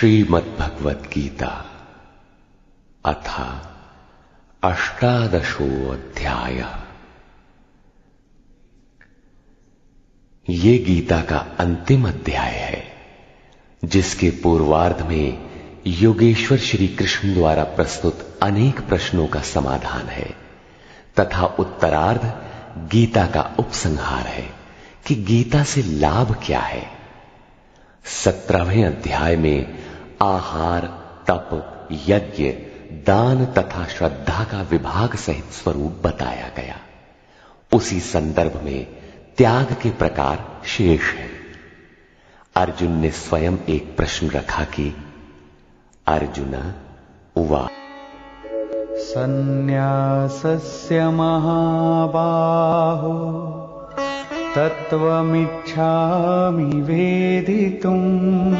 श्रीमद्भगवत गीता अथ अष्टादशो अध्याय। ये गीता का अंतिम अध्याय है, जिसके पूर्वार्ध में योगेश्वर श्री कृष्ण द्वारा प्रस्तुत अनेक प्रश्नों का समाधान है तथा उत्तरार्ध गीता का उपसंहार है कि गीता से लाभ क्या है। 17वें अध्याय में आहार, तप, यज्ञ, दान तथा श्रद्धा का विभाग सहित स्वरूप बताया गया। उसी संदर्भ में त्याग के प्रकार शेष है। अर्जुन ने स्वयं एक प्रश्न रखा कि अर्जुन उवाच सन्न्यासस्य महाबाहो तत्त्वमिच्छामि वेदितुम्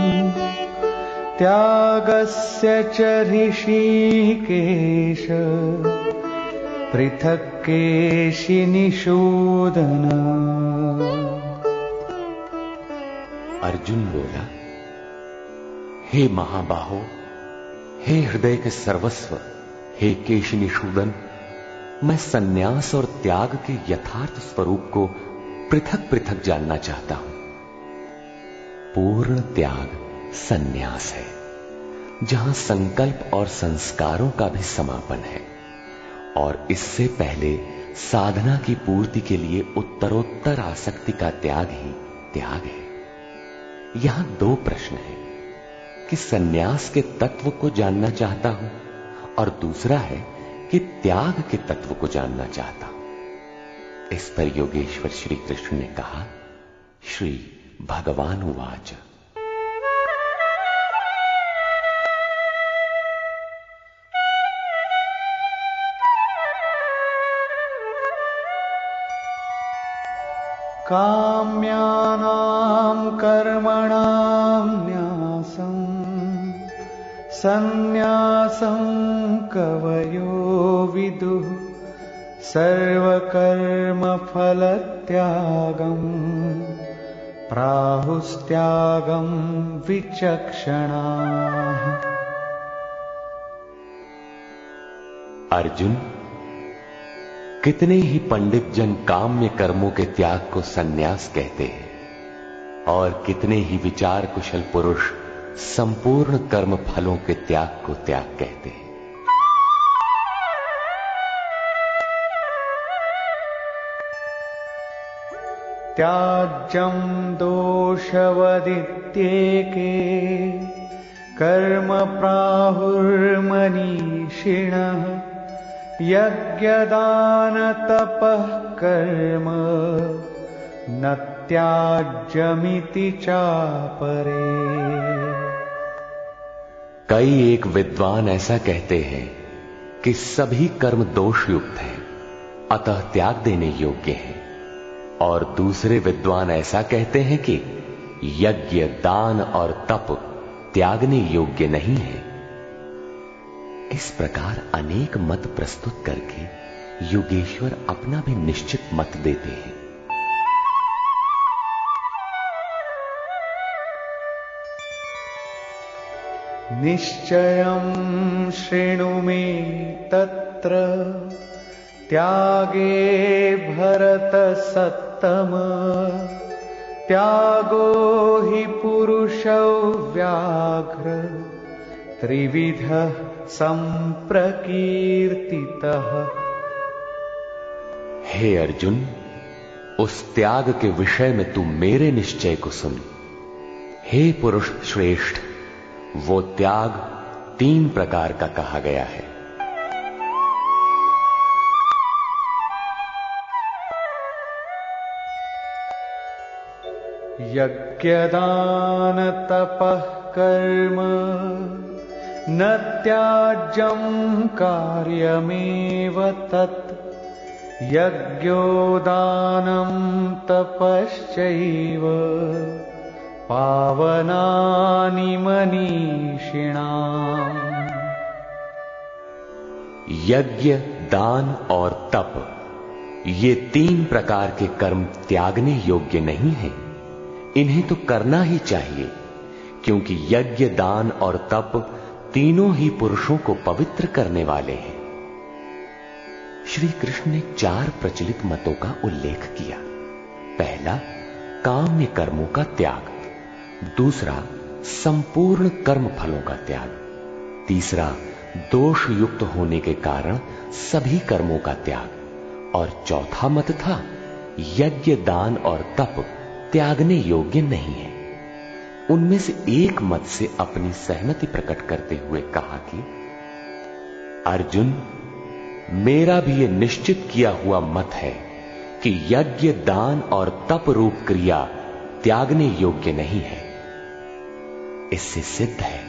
त्यागस्य च ऋषिकेश पृथक् केशिनिषूदन। अर्जुन बोला, हे महाबाहो, हे हृदय के सर्वस्व, हे केशिनिषूदन, मैं सन्यास और त्याग के यथार्थ स्वरूप को पृथक पृथक जानना चाहता हूं। पूर्ण त्याग सन्यास है, जहां संकल्प और संस्कारों का भी समापन है, और इससे पहले साधना की पूर्ति के लिए उत्तरोत्तर आसक्ति का त्याग ही त्याग है। यहां दो प्रश्न हैं कि सन्यास के तत्व को जानना चाहता हूं और दूसरा है कि त्याग के तत्व को जानना चाहता हूं। इस पर योगेश्वर श्री कृष्ण ने कहा, श्री भगवान उवाच काम्यानां कर्मणां न्यासं सन्न्यासं कवयो विदुः सर्वकर्मफलत्यागं प्राहुस्त्यागं विचक्षणाः। अर्जुन, कितने ही पंडित जन काम्य कर्मों के त्याग को सन्यास कहते हैं और कितने ही विचार कुशल पुरुष संपूर्ण कर्म फलों के त्याग को त्याग कहते हैं। त्याज्यं दोषवदित्येके कर्म प्राहुर्मनीषिणः यज्ञदान तपः कर्म न त्याज्यमिति चापरे। कई एक विद्वान ऐसा कहते हैं कि सभी कर्म दोषयुक्त हैं, अतः त्याग देने योग्य हैं, और दूसरे विद्वान ऐसा कहते हैं कि यज्ञ, दान और तप त्यागने योग्य नहीं है। इस प्रकार अनेक मत प्रस्तुत करके योगेश्वर अपना भी निश्चित मत देते हैं। निश्चयं शृणु मे तत्र त्यागे भरतसत्तम त्यागो हि पुरुषौ व्याघ्र त्रिविधः संप्रकीर्तितः। हे अर्जुन, उस त्याग के विषय में तू मेरे निश्चय को सुन। हे पुरुष श्रेष्ठ, वो त्याग 3 प्रकार का कहा गया है। यज्ञदान तपः कर्म न त्याज्यं कार्यमेव तत् यज्ञो दानं तपश्चैव पावनानि मनीषिणाम्। यज्ञ, दान और तप, ये 3 प्रकार के कर्म त्यागने योग्य नहीं हैं। इन्हें तो करना ही चाहिए, क्योंकि यज्ञ, दान और तप तीनों ही पुरुषों को पवित्र करने वाले हैं। श्री कृष्ण ने 4 प्रचलित मतों का उल्लेख किया। पहला, काम्य कर्मों का त्याग। दूसरा, संपूर्ण कर्म फलों का त्याग। तीसरा, दोष युक्त होने के कारण सभी कर्मों का त्याग। और चौथा मत था, यज्ञ, दान और तप त्यागने योग्य नहीं है। उनमें से एक मत से अपनी सहमति प्रकट करते हुए कहा कि अर्जुन, मेरा भी यह निश्चित किया हुआ मत है कि यज्ञ, दान और तप रूप क्रिया त्यागने योग्य नहीं है। इससे सिद्ध है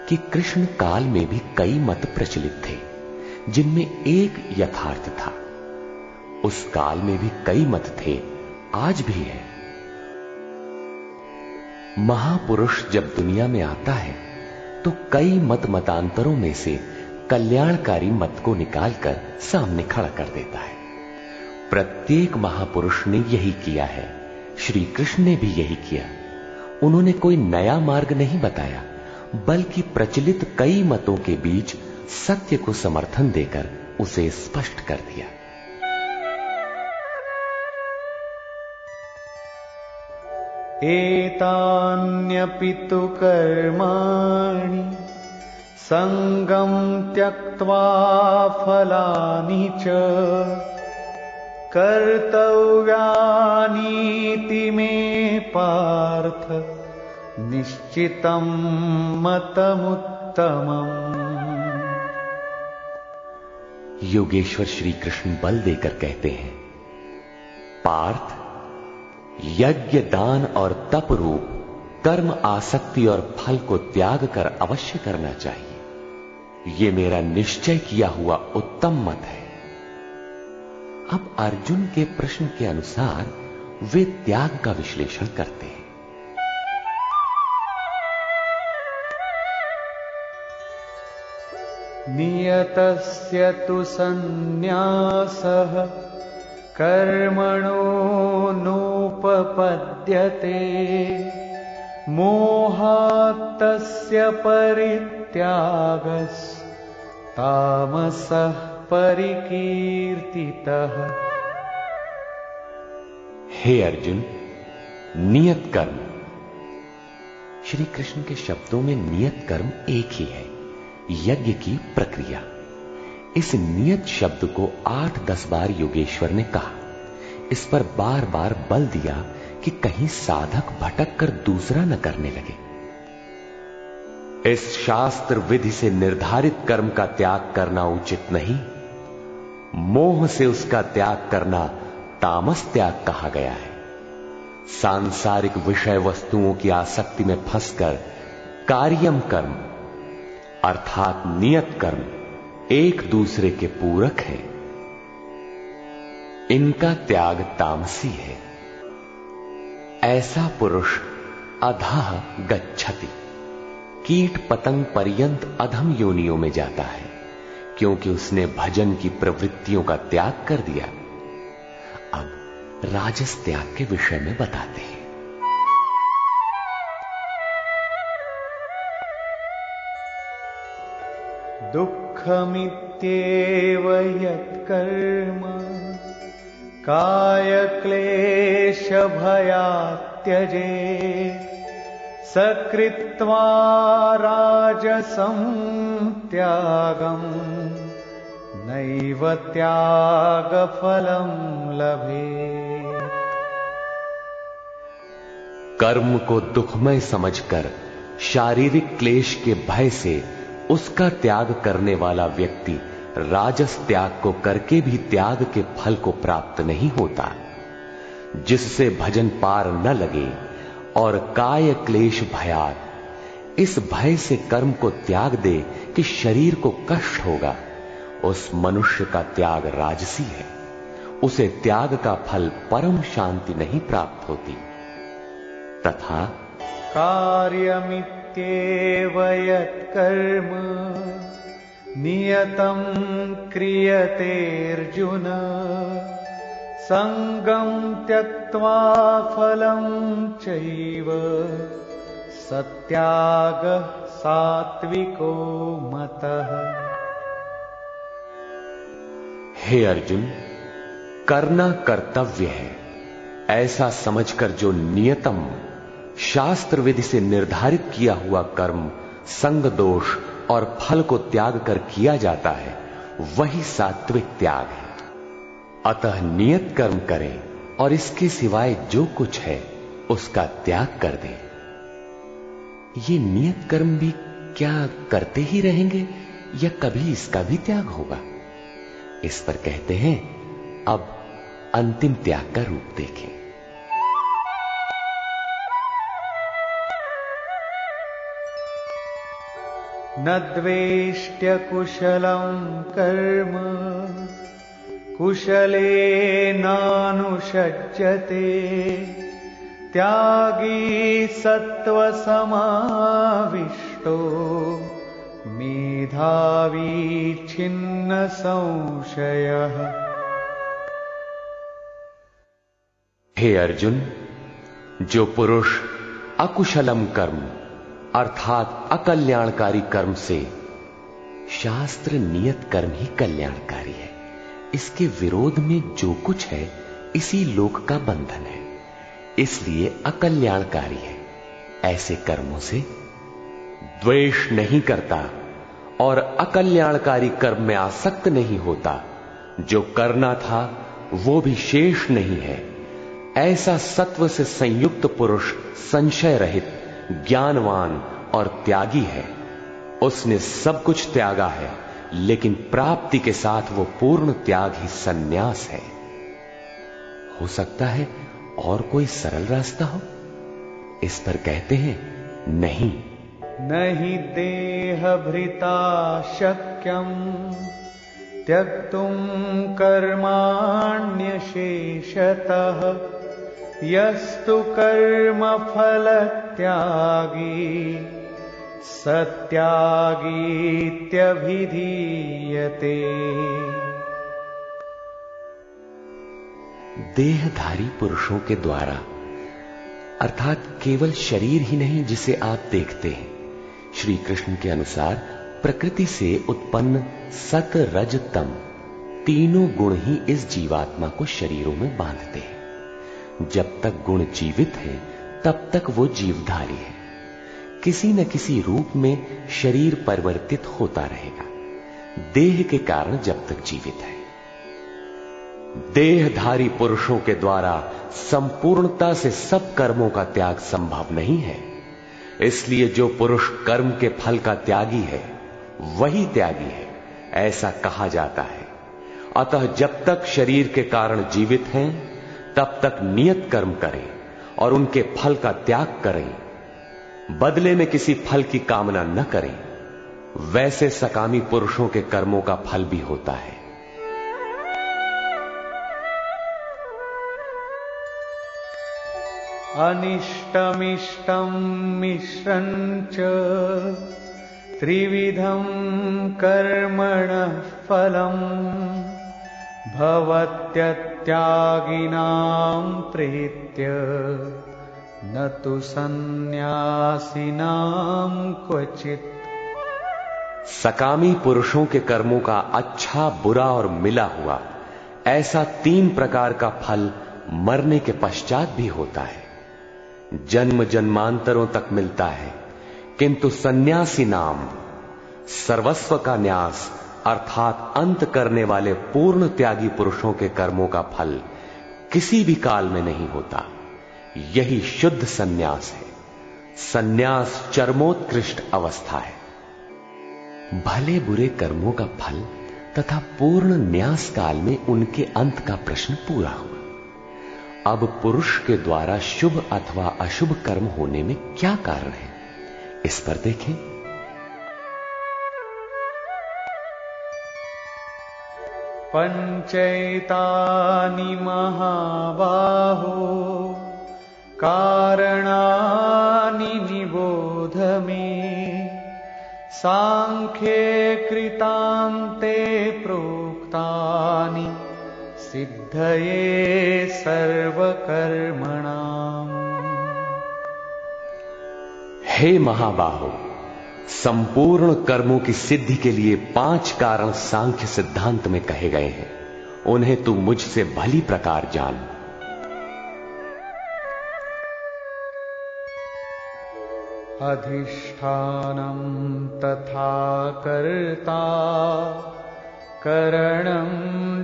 कि कृष्ण काल में भी कई मत प्रचलित थे, जिनमें एक यथार्थ था। उस काल में भी कई मत थे, आज भी है। महापुरुष जब दुनिया में आता है तो कई मतांतरों में से कल्याणकारी मत को निकालकर सामने खड़ा कर देता है। प्रत्येक महापुरुष ने यही किया है। श्री कृष्ण ने भी यही किया। उन्होंने कोई नया मार्ग नहीं बताया, बल्कि प्रचलित कई मतों के बीच सत्य को समर्थन देकर उसे स्पष्ट कर दिया। एतान्यपि तु कर्माणि संगम त्यक्त्वा फलानि च कर्तव्यानीति मे पार्थ निश्चितं मतमुत्तमम्। योगेश्वर श्री कृष्ण बल देकर कहते हैं, पार्थ, यज्ञ, दान और तप रूप कर्म आसक्ति और फल को त्याग कर अवश्य करना चाहिए। ये मेरा निश्चय किया हुआ उत्तम मत है। अब अर्जुन के प्रश्न के अनुसार वे त्याग का विश्लेषण करते हैं। नियतस्य तु सन्न्यासः कर्मणो नोपपद्यते मोहात्तस्य परित्यागस्तामसः परिकीर्तितः। हे अर्जुन, नियत कर्म। श्री कृष्ण के शब्दों में नियत कर्म एक ही है, यज्ञ की प्रक्रिया। इस नियत शब्द को 8-10 बार योगेश्वर ने कहा। इस पर बार बार बल दिया कि कहीं साधक भटक कर दूसरा न करने लगे। इस शास्त्र विधि से निर्धारित कर्म का त्याग करना उचित नहीं। मोह से उसका त्याग करना तामस त्याग कहा गया है। सांसारिक विषय वस्तुओं की आसक्ति में फंसकर कार्यम कर्म अर्थात नियत कर्म एक दूसरे के पूरक है। इनका त्याग तामसी है। ऐसा पुरुष अधः गच्छति, कीट पतंग पर्यंत अधम योनियों में जाता है, क्योंकि उसने भजन की प्रवृत्तियों का त्याग कर दिया। अब राजस त्याग के विषय में बताते हैं। दुःखमित्येव यत्कर्म कायक्लेशभयात् त्यजेत् सकृत्वा राजसं त्यागं नैव त्यागफलं लभेत्। कर्म को दुखमय समझकर शारीरिक क्लेश के भय से उसका त्याग करने वाला व्यक्ति राजस त्याग को करके भी त्याग के फल को प्राप्त नहीं होता। जिससे भजन पार न लगे और काय क्लेश भयात, इस भय से कर्म को त्याग दे कि शरीर को कष्ट होगा, उस मनुष्य का त्याग राजसी है। उसे त्याग का फल परम शांति नहीं प्राप्त होती। तथा कार्यमित्येव यत्कर्म नियतं क्रियतेऽर्जुन संगं त्यक्त्वा फलं चैव सत्यागः सात्विको मतः। हे अर्जुन, करना कर्तव्य है ऐसा समझकर जो नियतम शास्त्र विधि से निर्धारित किया हुआ कर्म संग दोष और फल को त्याग कर किया जाता है, वही सात्विक त्याग है। अतः नियत कर्म करें और इसके सिवाय जो कुछ है उसका त्याग कर दें। ये नियत कर्म भी क्या करते ही रहेंगे या कभी इसका भी त्याग होगा? इस पर कहते हैं, अब अंतिम त्याग का रूप देखें। न द्वेष्ट्य कुशलं कर्म कुशलेनानुषज्यते, त्यागी सत्त्वसमाविष्टो मेधावी छिन्न संशयः। हे अर्जुन, जो पुरुष अकुशलम कर्म अर्थात अकल्याणकारी कर्म से, शास्त्र नियत कर्म ही कल्याणकारी है, इसके विरोध में जो कुछ है इसी लोक का बंधन है, इसलिए अकल्याणकारी है, ऐसे कर्मों से द्वेष नहीं करता और अकल्याणकारी कर्म में आसक्त नहीं होता। जो करना था वो भी शेष नहीं है, ऐसा सत्व से संयुक्त पुरुष संशय रहित, ज्ञानवान और त्यागी है। उसने सब कुछ त्यागा है, लेकिन प्राप्ति के साथ वो पूर्ण त्याग ही सन्यास है। हो सकता है और कोई सरल रास्ता हो? इस पर कहते हैं, नहीं। नहि देहभृता शक्यं त्यक्तुं कर्माण्यशेषतः, यस्तु कर्मफल त्यागी सत्यागीत्यभिधीयते। देहधारी पुरुषों के द्वारा अर्थात केवल शरीर ही नहीं जिसे आप देखते हैं, श्री कृष्ण के अनुसार प्रकृति से उत्पन्न सत रज तम तीनों गुण ही इस जीवात्मा को शरीरों में बांधते हैं। जब तक गुण जीवित है तब तक वो जीवधारी है, किसी न किसी रूप में शरीर परिवर्तित होता रहेगा, देह के कारण जब तक जीवित है। देहधारी पुरुषों के द्वारा संपूर्णता से सब कर्मों का त्याग संभव नहीं है, इसलिए जो पुरुष कर्म के फल का त्यागी है वही त्यागी है, ऐसा कहा जाता है। अतः जब तक शरीर के कारण जीवित हैं तब तक नियत कर्म करें और उनके फल का त्याग करें, बदले में किसी फल की कामना न करें। वैसे सकामी पुरुषों के कर्मों का फल भी होता है। अनिष्टमिष्टं मिश्रञ्च त्रिविधं कर्मणः फलम्, भवत्यत्यागिनां प्रीत्य न तु सन्न्यासिनां क्वचित्। सकामी पुरुषों के कर्मों का अच्छा, बुरा और मिला हुआ ऐसा 3 प्रकार का फल मरने के पश्चात भी होता है। जन्म जन्मांतरों तक मिलता है, किंतु सन्यासी नाम सर्वस्व का न्यास अर्थात अंत करने वाले पूर्ण त्यागी पुरुषों के कर्मों का फल किसी भी काल में नहीं होता। यही शुद्ध सन्यास है। सन्यास चरमोत्कृष्ट अवस्था है। भले बुरे कर्मों का फल तथा पूर्ण न्यास काल में उनके अंत का प्रश्न पूरा हुआ। अब पुरुष के द्वारा शुभ अथवा अशुभ कर्म होने में क्या कारण है, इस पर देखें। पंचैतानि महाबाहो कारणानि निबोध मे, सांख्ये कृतान्ते प्रोक्तानि सिद्धये सर्वकर्मणाम्। हे महाबाहो, संपूर्ण कर्मों की सिद्धि के लिए 5 कारण सांख्य सिद्धांत में कहे गए हैं। उन्हें तू मुझसे भली प्रकार जान। अधिष्ठानं तथा कर्ता करणं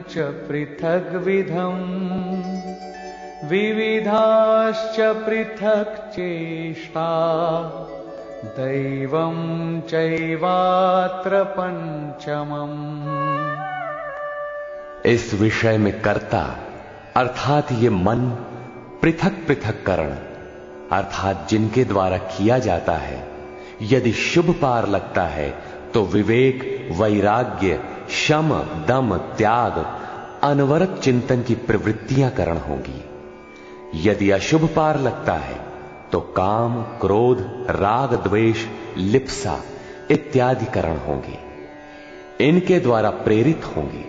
च पृथग्विधम् विविधाश्च पृथक् चेष्टा दैवं चैवात्र पंचमम्। इस विषय में कर्ता अर्थात ये मन, पृथक पृथक करण अर्थात जिनके द्वारा किया जाता है, यदि शुभ पार लगता है तो विवेक, वैराग्य, शम, दम, त्याग, अनवरत चिंतन की प्रवृत्तियां करण होंगी। यदि अशुभ पार लगता है तो काम, क्रोध, राग, द्वेष, लिप्सा इत्यादि करण होंगे। इनके द्वारा प्रेरित होंगे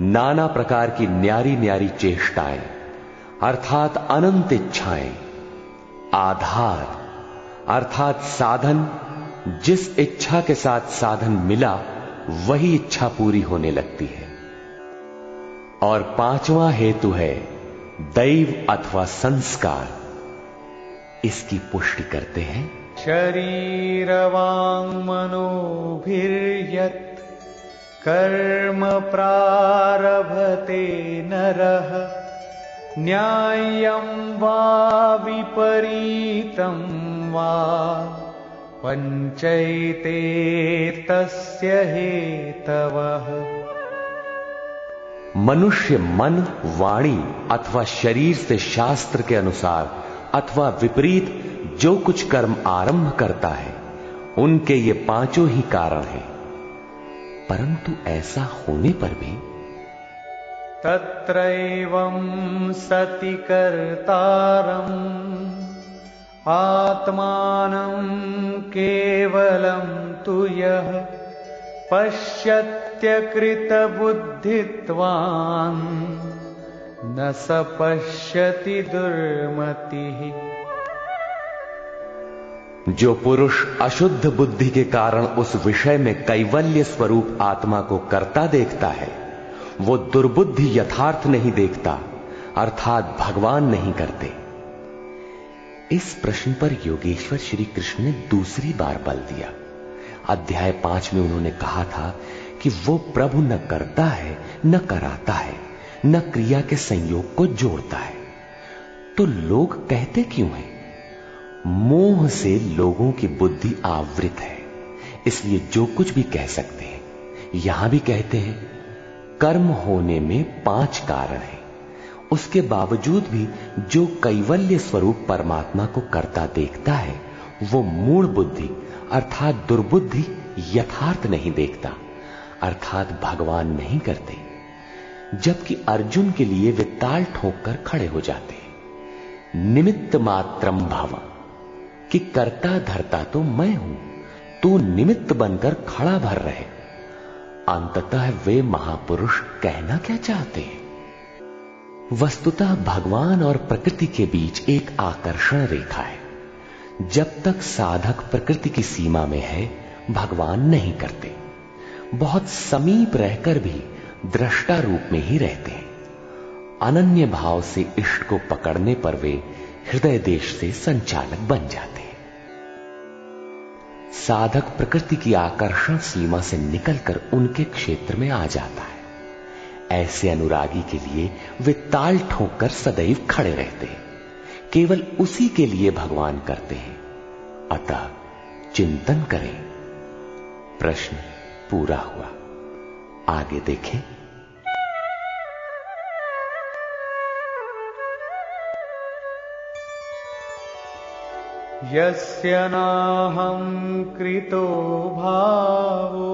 नाना प्रकार की न्यारी न्यारी चेष्टाएं अर्थात अनंत इच्छाएं। आधार अर्थात साधन, जिस इच्छा के साथ साधन मिला वही इच्छा पूरी होने लगती है। और 5वां हेतु है दैव अथवा संस्कार। इसकी पुष्टि करते हैं। शरीर वांग मनोभिर्यत् कर्म प्रारभते नरः न्याय्यं वा विपरीतं वा पंचैते तस्य हेतवः। मनुष्य मन, वाणी अथवा शरीर से शास्त्र के अनुसार अथवा विपरीत जो कुछ कर्म आरंभ करता है, उनके ये 5 ही कारण हैं। परंतु ऐसा होने पर भी तत्रैवं सति कर्तारम् आत्मानं केवलं तु यः पश्यत्यकृतबुद्धित्वान् न स पश्यति दुर्मतिः। जो पुरुष अशुद्ध बुद्धि के कारण उस विषय में कैवल्य स्वरूप आत्मा को करता देखता है, वो दुर्बुद्धि यथार्थ नहीं देखता अर्थात भगवान नहीं करते। इस प्रश्न पर योगेश्वर श्री कृष्ण ने दूसरी बार बल दिया। अध्याय 5 में उन्होंने कहा था कि वो प्रभु न करता है, न कराता है, न क्रिया के संयोग को जोड़ता है। तो लोग कहते क्यों हैं? मोह से लोगों की बुद्धि आवृत है, इसलिए जो कुछ भी कह सकते हैं। यहां भी कहते हैं कर्म होने में 5 कारण हैं। उसके बावजूद भी जो कैवल्य स्वरूप परमात्मा को करता देखता है, वो मूढ़ बुद्धि अर्थात दुर्बुद्धि यथार्थ नहीं देखता अर्थात भगवान नहीं करते। जबकि अर्जुन के लिए वे ताल ठोक कर खड़े हो जाते। निमित्त मात्रम भव, कि करता धरता तो मैं हूं, तू निमित्त बनकर खड़ा भर रहे। अंततः वे महापुरुष कहना क्या चाहते हैं? वस्तुतः भगवान और प्रकृति के बीच एक आकर्षण रेखा है। जब तक साधक प्रकृति की सीमा में है, भगवान नहीं करते। बहुत समीप रहकर भी दृष्टा रूप में ही रहते हैं। अनन्य भाव से इष्ट को पकड़ने पर वे हृदय देश से संचालक बन जाते हैं। साधक प्रकृति की आकर्षण सीमा से निकलकर उनके क्षेत्र में आ जाता है। ऐसे अनुरागी के लिए वे ताल ठोककर सदैव खड़े रहते हैं। केवल उसी के लिए भगवान करते हैं। अतः चिंतन करें। प्रश्न पूरा हुआ। आगे देखें। यस्य नाहं कृतो भावो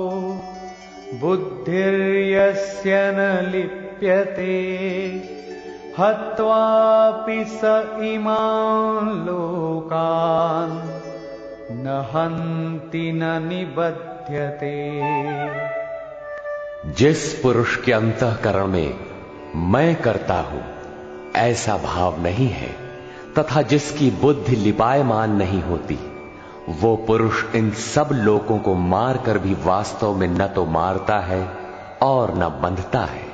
बुद्धिर्यस्य न लिप्यते हत्वापि स इमान् लोकान् न हन्ति न निबध्यते। जिस पुरुष के अंतःकरण में मैं करता हूं ऐसा भाव नहीं है तथा जिसकी बुद्धि लिपायमान नहीं होती वो पुरुष इन सब लोगों को मारकर भी वास्तव में न तो मारता है और न बंधता है।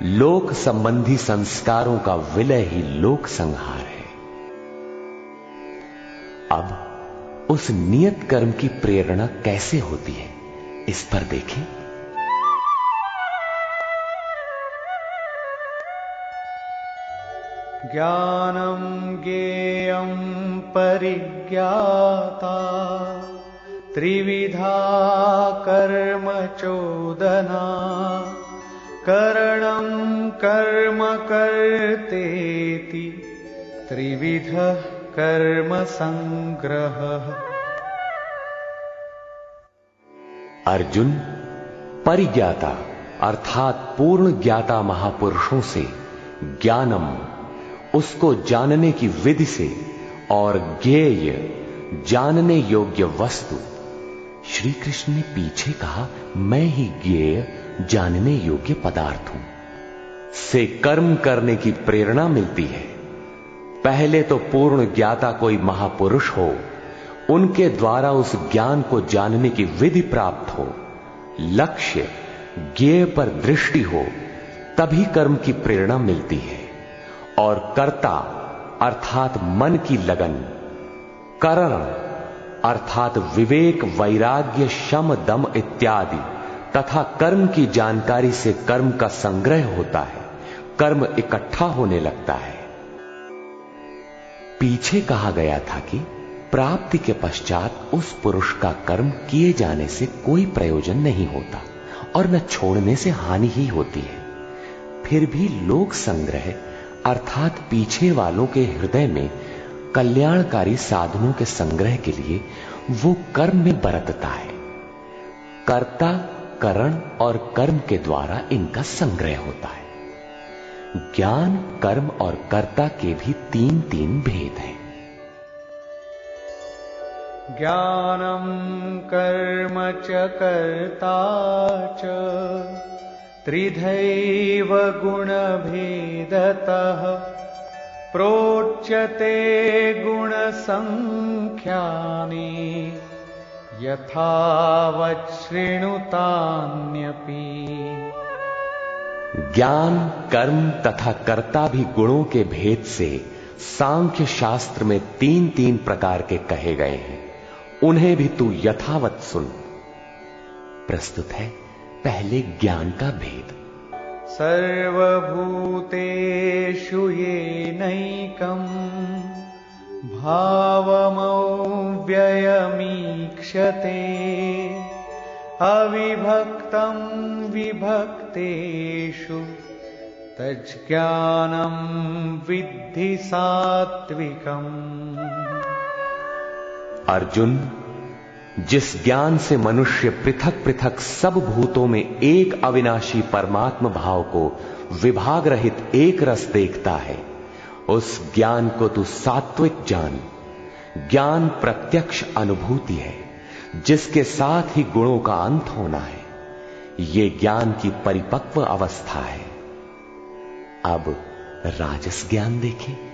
लोक संबंधी संस्कारों का विलय ही लोक संहार है। अब उस नियत कर्म की प्रेरणा कैसे होती है, इस पर देखें। ज्ञानम ज्ञेयं परिज्ञाता त्रिविधा कर्म चोदना करणं कर्म कर्तेति त्रिविधः कर्म संग्रहः। अर्जुन, परिज्ञाता अर्थात पूर्ण ज्ञाता महापुरुषों से ज्ञानम, उसको जानने की विधि से, और ज्ञेय, जानने योग्य वस्तु। श्री कृष्ण ने पीछे कहा, मैं ही ज्ञेय, जानने योग्य पदार्थ हूं, से कर्म करने की प्रेरणा मिलती है। पहले तो पूर्ण ज्ञाता कोई महापुरुष हो, उनके द्वारा उस ज्ञान को जानने की विधि प्राप्त हो, लक्ष्य ज्ञेय पर दृष्टि हो, तभी कर्म की प्रेरणा मिलती है। और कर्ता अर्थात मन की लगन, करण अर्थात विवेक, वैराग्य, शम, दम इत्यादि तथा कर्म की जानकारी से कर्म का संग्रह होता है, कर्म इकट्ठा होने लगता है। पीछे कहा गया था कि प्राप्ति के पश्चात उस पुरुष का कर्म किए जाने से कोई प्रयोजन नहीं होता और न छोड़ने से हानि ही होती है। फिर भी लोक संग्रह अर्थात पीछे वालों के हृदय में कल्याणकारी साधनों के संग्रह के लिए वो कर्म में बरतता है। कर्ता, करण और कर्म के द्वारा इनका संग्रह होता है। ज्ञान, कर्म और कर्ता के भी तीन तीन भेद हैं। ज्ञानम कर्म च कर्ता च त्रिधैव गुणभेदतः प्रोच्यते गुणसंख्यानि यथावत् शृणुतान्यपि। ज्ञान, कर्म तथा कर्ता भी गुणों के भेद से सांख्य शास्त्र में तीन तीन प्रकार के कहे गए हैं, उन्हें भी तू यथावत सुन। प्रस्तुत है पहले ज्ञान का भेद। सर्वभूतेषु येनैकं भावमव्ययमीक्षते अविभक्तं विभक्तेषु तज्ज्ञानं विद्धि सात्विकम्। अर्जुन, जिस ज्ञान से मनुष्य पृथक पृथक सब भूतों में एक अविनाशी परमात्म भाव को विभाग रहित एक रस देखता है, उस ज्ञान को तू सात्विक जान। ज्ञान प्रत्यक्ष अनुभूति है, जिसके साथ ही गुणों का अंत होना है। ये ज्ञान की परिपक्व अवस्था है। अब राजस ज्ञान देखें।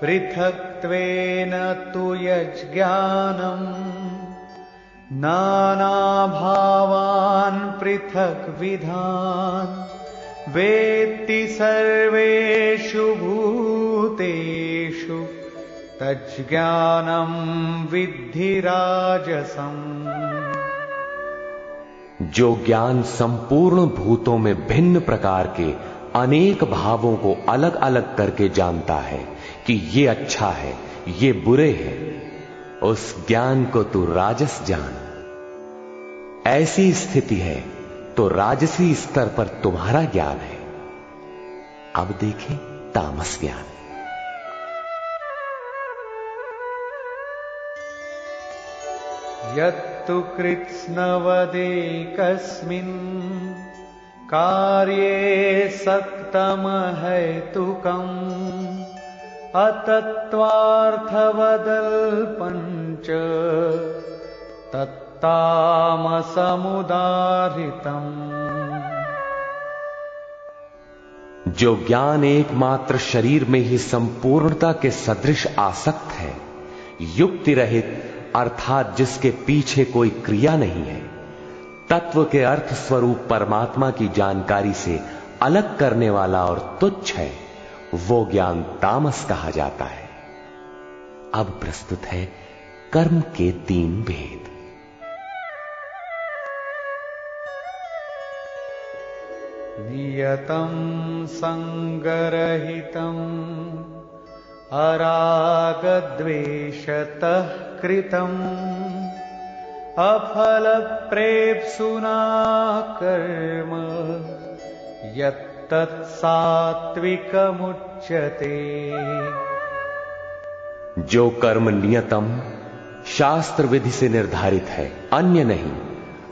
पृथक्त्वेन तु यज्ज्ञानम् नानाभावान् पृथक्विधान् वेत्ति सर्वेषु भूतेषु तज्ज्ञानं विद्धि राजसम्। जो ज्ञान संपूर्ण भूतों में भिन्न प्रकार के अनेक भावों को अलग अलग करके जानता है कि ये अच्छा है, ये बुरे हैं, उस ज्ञान को तू राजस जान। ऐसी स्थिति है तो राजसी स्तर पर तुम्हारा ज्ञान है। अब देखें तामस ज्ञान। यत्तु कृत्स्नवदेकस्मिन् कार्ये सक्तमहैतुकम् अतत्त्वार्थवदल्पञ्च तत्तामसमुदाहृतम्। जो ज्ञान एकमात्र शरीर में ही संपूर्णता के सदृश आसक्त है, युक्ति रहित अर्थात जिसके पीछे कोई क्रिया नहीं है, तत्व के अर्थ स्वरूप परमात्मा की जानकारी से अलग करने वाला और तुच्छ है, वो ज्ञान तामस कहा जाता है। अब प्रस्तुत है कर्म के 3 भेद। नियतं संगरहितं अरागद्वेषतः कृतं अफलप्रेप्सुना कर्म यत्तत् सात्विकमुच्यते। जो कर्म नियतम शास्त्र विधि से निर्धारित है, अन्य नहीं,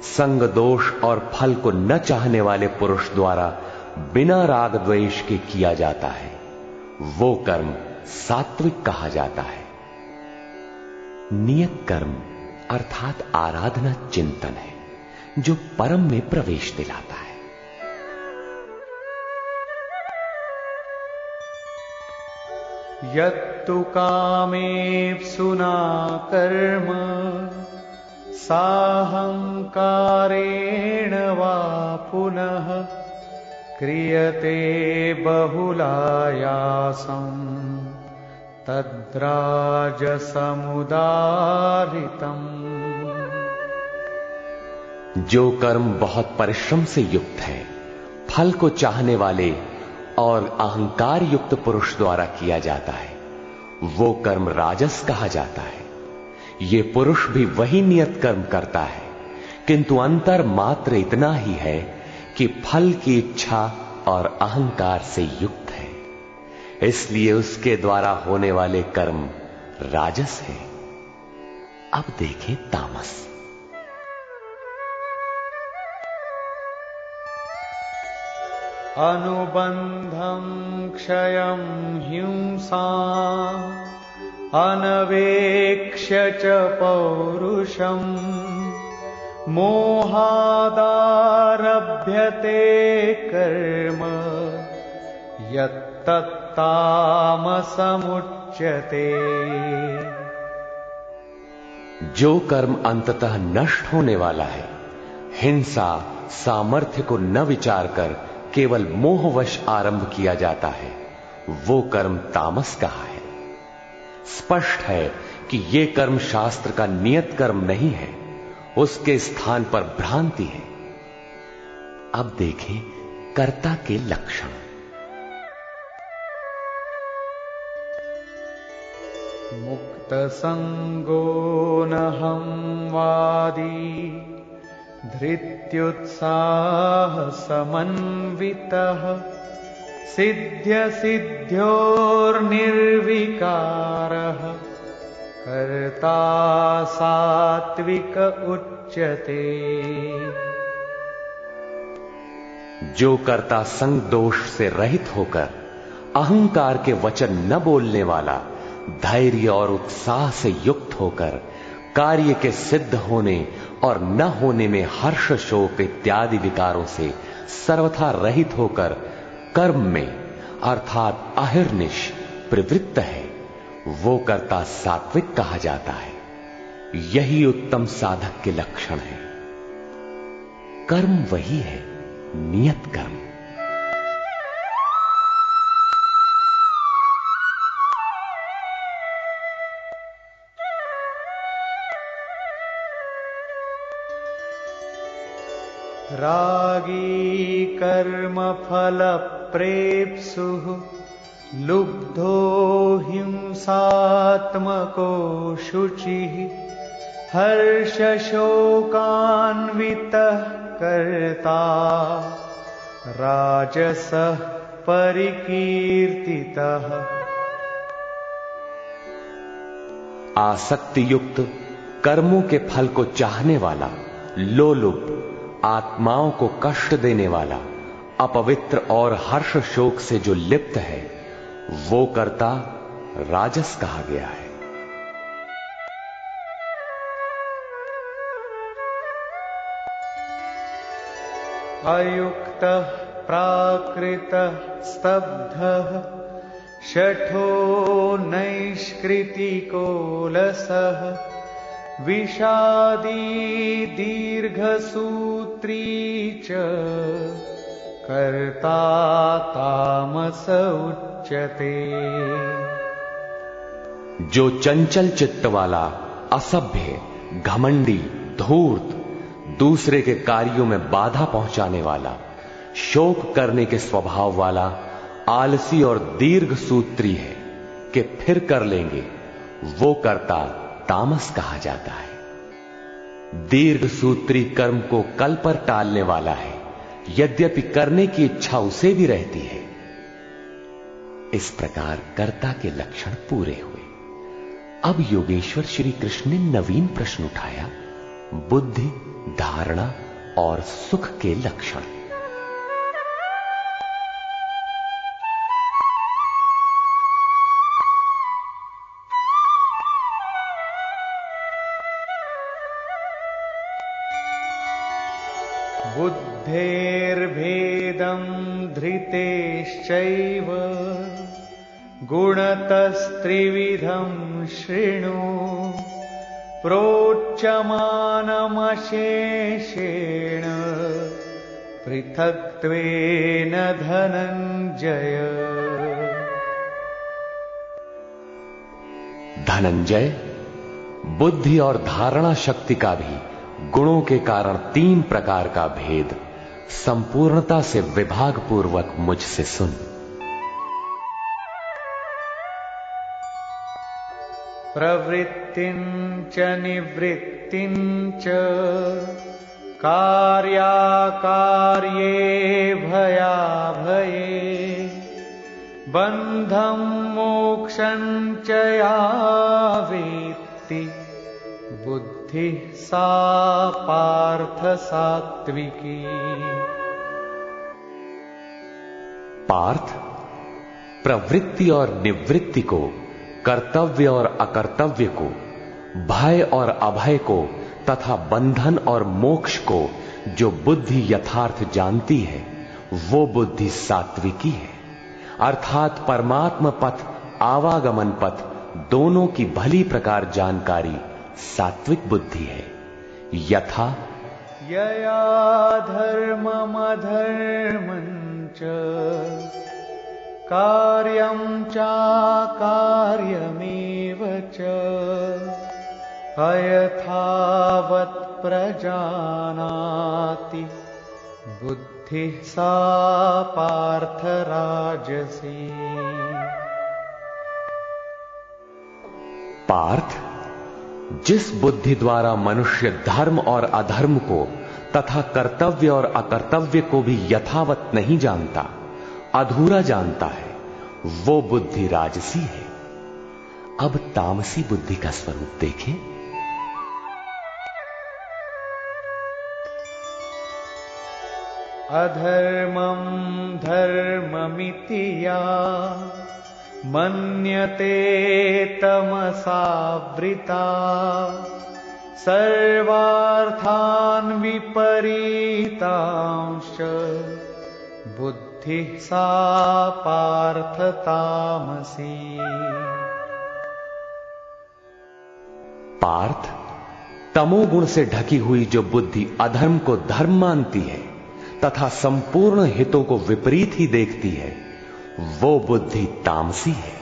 संग दोष और फल को न चाहने वाले पुरुष द्वारा बिना राग द्वेष के किया जाता है, वो कर्म सात्विक कहा जाता है। नियत कर्म अर्थात आराधना चिंतन है, जो परम में प्रवेश दिलाता है। यत्तु कामेप्सुना कर्म साहंकारेण वा पुनः क्रियते बहुलायासं तद्राजसमुदाहृतम्। जो कर्म बहुत परिश्रम से युक्त है, फल को चाहने वाले और अहंकार युक्त पुरुष द्वारा किया जाता है, वो कर्म राजस कहा जाता है। ये पुरुष भी वही नियत कर्म करता है, किंतु अंतर मात्र इतना ही है कि फल की इच्छा और अहंकार से युक्त है, इसलिए उसके द्वारा होने वाले कर्म राजस है। अब देखें तामस। अनुबंधं क्षयं हिंसा अनवेक्ष्य च पौरुषं मोहादारभ्यते कर्म यत्तत्तामसमुच्यते। जो कर्म अंततः नष्ट होने वाला है, हिंसा सामर्थ्य को न विचार कर केवल मोहवश आरंभ किया जाता है, वो कर्म तामस कहा है। स्पष्ट है कि ये कर्म शास्त्र का नियत कर्म नहीं है, उसके स्थान पर भ्रांति है। अब देखें कर्ता के लक्षण। मुक्त संगो नहं वादी धृत्युत्साह समन्वितः सिद्ध्य सिद्ध्योर्निर्विकारः कर्ता सात्विक उच्यते। जो कर्ता संग दोष से रहित होकर अहंकार के वचन न बोलने वाला, धैर्य और उत्साह से युक्त होकर कार्य के सिद्ध होने और न होने में हर्ष शोक इत्यादि विकारों से सर्वथा रहित होकर कर्म में अर्थात अहिर्निश प्रवृत्त है, वो कर्ता सात्विक कहा जाता है। यही उत्तम साधक के लक्षण है। कर्म वही है, नियत कर्म। रागी कर्म फल प्रेप्सुः लुब्धो हिंसात्मको शुचिः हर्ष शोकान्वितः कर्ता राजसः परिकीर्तितः। आसक्ति युक्त कर्मों के फल को चाहने वाला, लोलुप, आत्माओं को कष्ट देने वाला, अपवित्र और हर्ष शोक से जो लिप्त है, वो कर्ता राजस कहा गया है। अयुक्तः प्राकृतः स्तब्धः शठो नैष्कृतिकोलसः विषादी दीर्घसूत्री च कर्ता तामस उच्यते। जो चंचल चित्त वाला, असभ्य, घमंडी, धूर्त, दूसरे के कार्यों में बाधा पहुंचाने वाला, शोक करने के स्वभाव वाला, आलसी और दीर्घ सूत्री है कि फिर कर लेंगे, वो कर्ता तामस कहा जाता है। दीर्घ सूत्री कर्म को कल पर टालने वाला है, यद्यपि करने की इच्छा उसे भी रहती है। इस प्रकार कर्ता के लक्षण पूरे हुए। अब योगेश्वर श्री कृष्ण ने नवीन प्रश्न उठाया, बुद्धि, धारणा और सुख के लक्षण। बुद्धेर्भेदं धृतेश्चैव गुणतस्त्रिविधं शृणु प्रोच्यमानमशेषेण पृथक्त्वेन धनंजय। धनंजय, बुद्धि और धारणा शक्ति का भी गुणों के कारण 3 प्रकार का भेद संपूर्णता से विभाग पूर्वक मुझसे सुन। प्रवृत्तिञ्च निवृत्तिञ्च कार्याकार्ये भयाभये बन्धं मोक्षं च या वेत्ति बुद्धिः सा पार्थ सात्विकी। पार्थ, प्रवृत्ति और निवृत्ति को, कर्तव्य और अकर्तव्य को, भय और अभय को तथा बंधन और मोक्ष को जो बुद्धि यथार्थ जानती है, वो बुद्धि सात्विकी है। अर्थात परमात्म पथ, आवागमन पथ दोनों की भली प्रकार जानकारी सात्विक बुद्धि है। यथा यया धर्ममधर्मं च कार्यं चाकार्यमेव च अयथावत् प्रजानाति बुद्धिः सा पार्थ राजसी। पार्थ, जिस बुद्धि द्वारा मनुष्य धर्म और अधर्म को तथा कर्तव्य और अकर्तव्य को भी यथावत नहीं जानता, अधूरा जानता है, वो बुद्धि राजसी है। अब तामसी बुद्धि का स्वरूप देखें। अधर्मं धर्ममिति या मन्यते तमसावृता सर्वार्थान् विपरीतांश्च बुद्धिः सा पार्थ तामसी। पार्थ, तमोगुण से ढकी हुई जो बुद्धि अधर्म को धर्म मानती है तथा संपूर्ण हितों को विपरीत ही देखती है, वो बुद्धि तामसी है।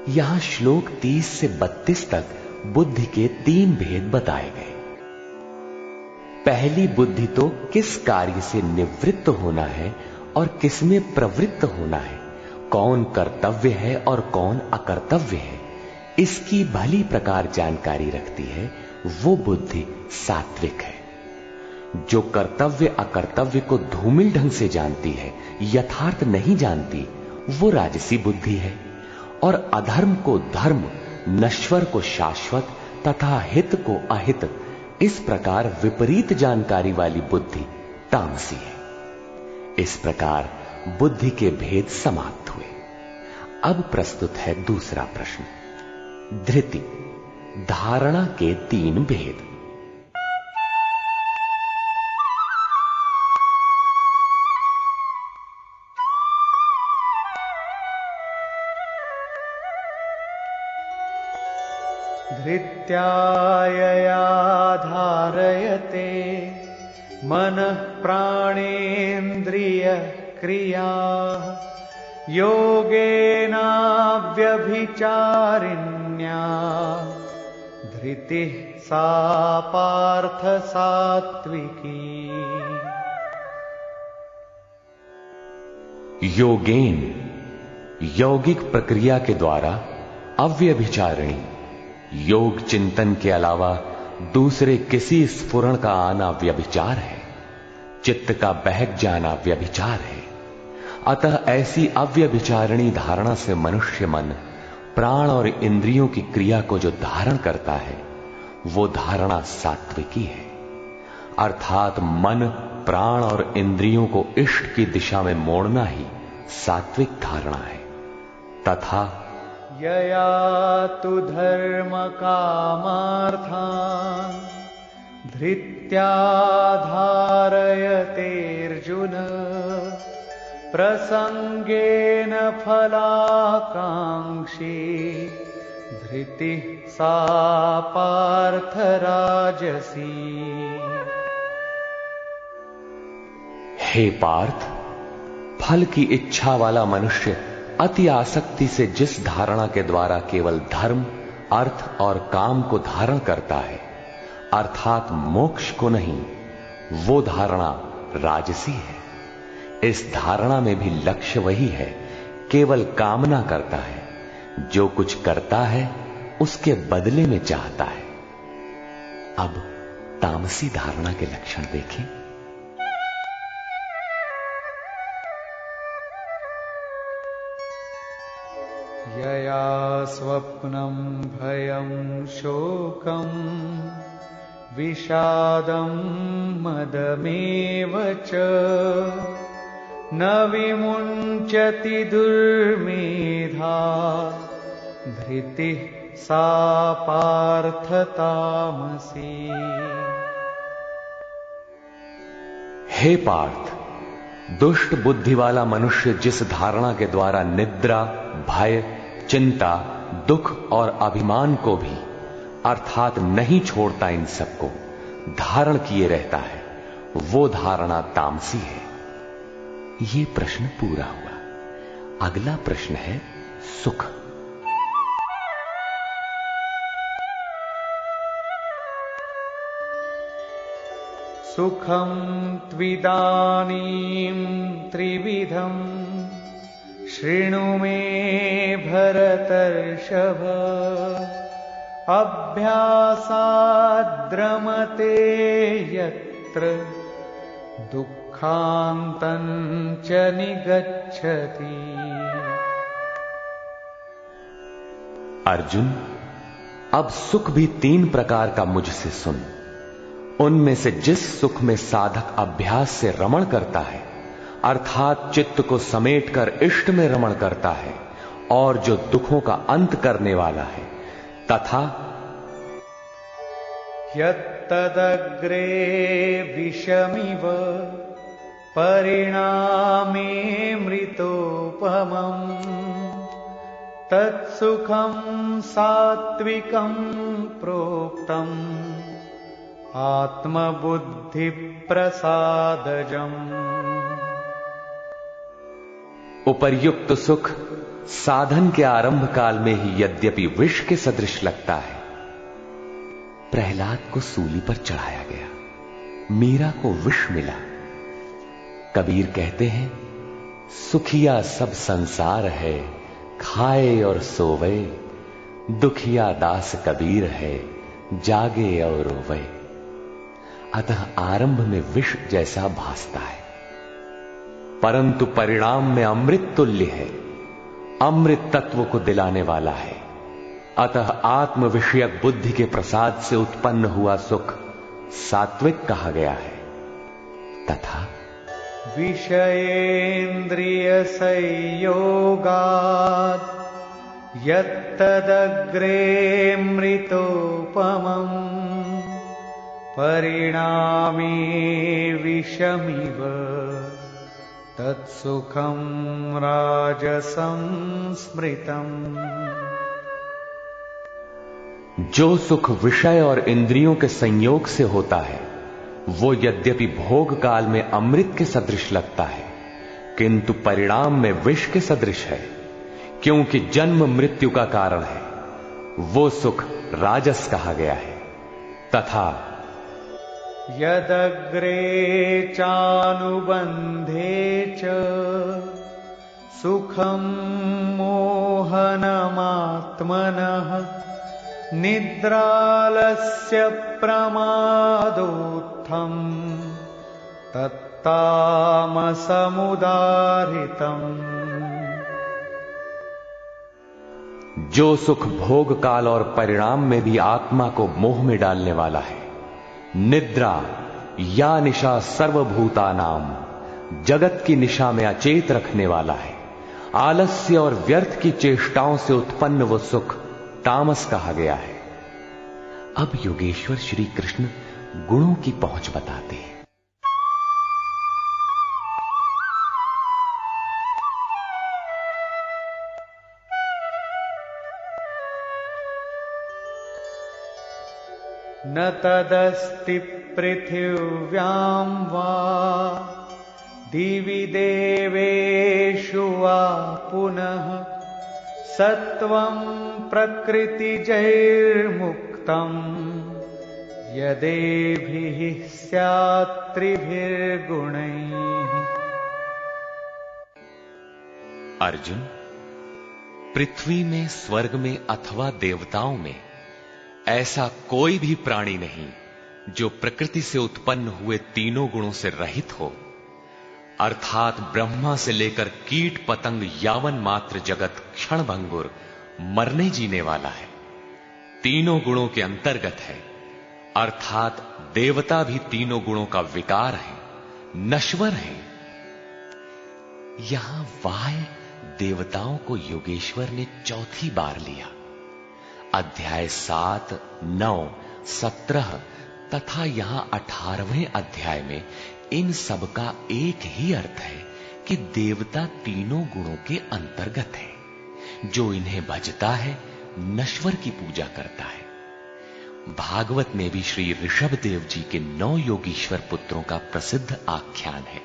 यहां श्लोक 30 से 32 तक बुद्धि के 3 भेद बताए गए। पहली बुद्धि तो किस कार्य से निवृत्त होना है और किस में प्रवृत्त होना है, कौन कर्तव्य है और कौन अकर्तव्य है, इसकी भली प्रकार जानकारी रखती है, वो बुद्धि सात्विक है। जो कर्तव्य अकर्तव्य को धूमिल ढंग से जानती है, यथार्थ नहीं जानती, वो राजसी बुद्धि है। और अधर्म को धर्म, नश्वर को शाश्वत तथा हित को अहित, इस प्रकार विपरीत जानकारी वाली बुद्धि तामसी है। इस प्रकार बुद्धि के भेद समाप्त हुए। अब प्रस्तुत है दूसरा प्रश्न। धृति, धारणा के 3 भेद। धृत्यायया धारयते मनः प्राणेन्द्रियक्रिया योगेनाव्यभिचारिण्या धृतिः सा पार्थ सात्विकी। योगेन यौगिक प्रक्रिया के द्वारा अव्यभिचारिणी योग चिंतन के अलावा दूसरे किसी स्फुरण का आना व्यभिचार है। चित्त का बहक जाना व्यभिचार है। अतः ऐसी अव्यभिचारिणी धारणा से मनुष्य मन प्राण और इंद्रियों की क्रिया को जो धारण करता है वो धारणा सात्विकी है। अर्थात मन प्राण और इंद्रियों को इष्ट की दिशा में मोड़ना ही सात्विक धारणा है। तथा यया तु धर्म कामार्थान् धृत्या धारयतेऽर्जुन प्रसंगेन फलाकांक्षी धृतिः सा पार्थ राजसी। हे पार्थ, फल की इच्छा वाला मनुष्य अति आसक्ति से जिस धारणा के द्वारा केवल धर्म अर्थ और काम को धारण करता है अर्थात मोक्ष को नहीं, वो धारणा राजसी है। इस धारणा में भी लक्ष्य वही है, केवल कामना करता है। जो कुछ करता है उसके बदले में चाहता है। अब तामसी धारणा के लक्षण देखें। यया स्वप्नं भयं शोकं विषादं मदमेव च न विमुञ्चति दुर्मेधा धृतिः सा पार्थ तामसी। हे पार्थ, दुष्ट बुद्धि वाला मनुष्य जिस धारणा के द्वारा निद्रा भय चिंता दुख और अभिमान को भी अर्थात नहीं छोड़ता इन सबको धारण किए रहता है वो धारणा तामसी है। ये प्रश्न पूरा हुआ। अगला प्रश्न है सुख। सुखं त्विदानीं त्रिविधं शृणु मे भरतर्षभ अभ्यासाद्रमते यत्र दुःखान्तं च निगच्छति। अर्जुन, अब सुख भी 3 प्रकार का मुझसे सुन। उनमें से जिस सुख में साधक अभ्यास से रमण करता है अर्थात चित्त को समेटकर इष्ट में रमण करता है और जो दुखों का अंत करने वाला है, तथा यत्तदग्रे विषमिव परिणामे मृतोपमम् तत्सुखं सात्विकं प्रोक्तम् आत्मबुद्धि प्रसादजम्। उपर्युक्त सुख साधन के आरंभ काल में ही यद्यपि विष के सदृश लगता है। प्रहलाद को सूली पर चढ़ाया गया, मीरा को विष मिला। कबीर कहते हैं, सुखिया सब संसार है खाए और सोवे, दुखिया दास कबीर है जागे और रोवे। अतः आरंभ में विष जैसा भासता है परंतु परिणाम में अमृत तुल्य है, अमृत तत्व को दिलाने वाला है। अतः आत्म विषयक बुद्धि के प्रसाद से उत्पन्न हुआ सुख सात्विक कहा गया है। तथा विषयेन्द्रिय संयोगात् यत्तदग्रे मृतोपमम् परिणामे विषमिव तत्सुखं राजसं स्मृतम्। जो सुख विषय और इंद्रियों के संयोग से होता है वो यद्यपि भोग काल में अमृत के सदृश लगता है, किंतु परिणाम में विष के सदृश है, क्योंकि जन्म मृत्यु का कारण है। वो सुख राजस कहा गया है। तथा यदग्रे चानुबंधे च सुखम मोहनमात्मनः निद्रालस्य प्रमादोत्थम तत्तामसमुदारितम्। जो सुख भोग काल और परिणाम में भी आत्मा को मोह में डालने वाला है, निद्रा या निशा सर्वभूतानाम, जगत की निशा में अचेत रखने वाला है, आलस्य और व्यर्थ की चेष्टाओं से उत्पन्न वो सुख तामस कहा गया है। अब योगेश्वर श्री कृष्ण गुणों की पहुंच बताते हैं। न तदस्ति पृथिव्यां वा दिवि देवेषु वा पुनः सत्वं प्रकृतिजैर्मुक्तं यदेभिः स्यात् त्रिभिर्गुणैः। अर्जुन, पृथ्वी में, स्वर्ग में अथवा देवताओं में ऐसा कोई भी प्राणी नहीं जो प्रकृति से उत्पन्न हुए तीनों गुणों से रहित हो, अर्थात ब्रह्मा से लेकर कीट पतंग यावन मात्र जगत क्षण भंगुर मरने जीने वाला है, तीनों गुणों के अंतर्गत है, अर्थात देवता भी तीनों गुणों का विकार है, नश्वर है। यहां वाय देवताओं को योगेश्वर ने चौथी बार लिया। अध्याय 7, 9, 17 तथा यहां 18वें अध्याय में इन सब का एक ही अर्थ है कि देवता तीनों गुणों के अंतर्गत है। जो इन्हें भजता है नश्वर की पूजा करता है। भागवत में भी श्री ऋषभ देव जी के 9 योगीश्वर पुत्रों का प्रसिद्ध आख्यान है,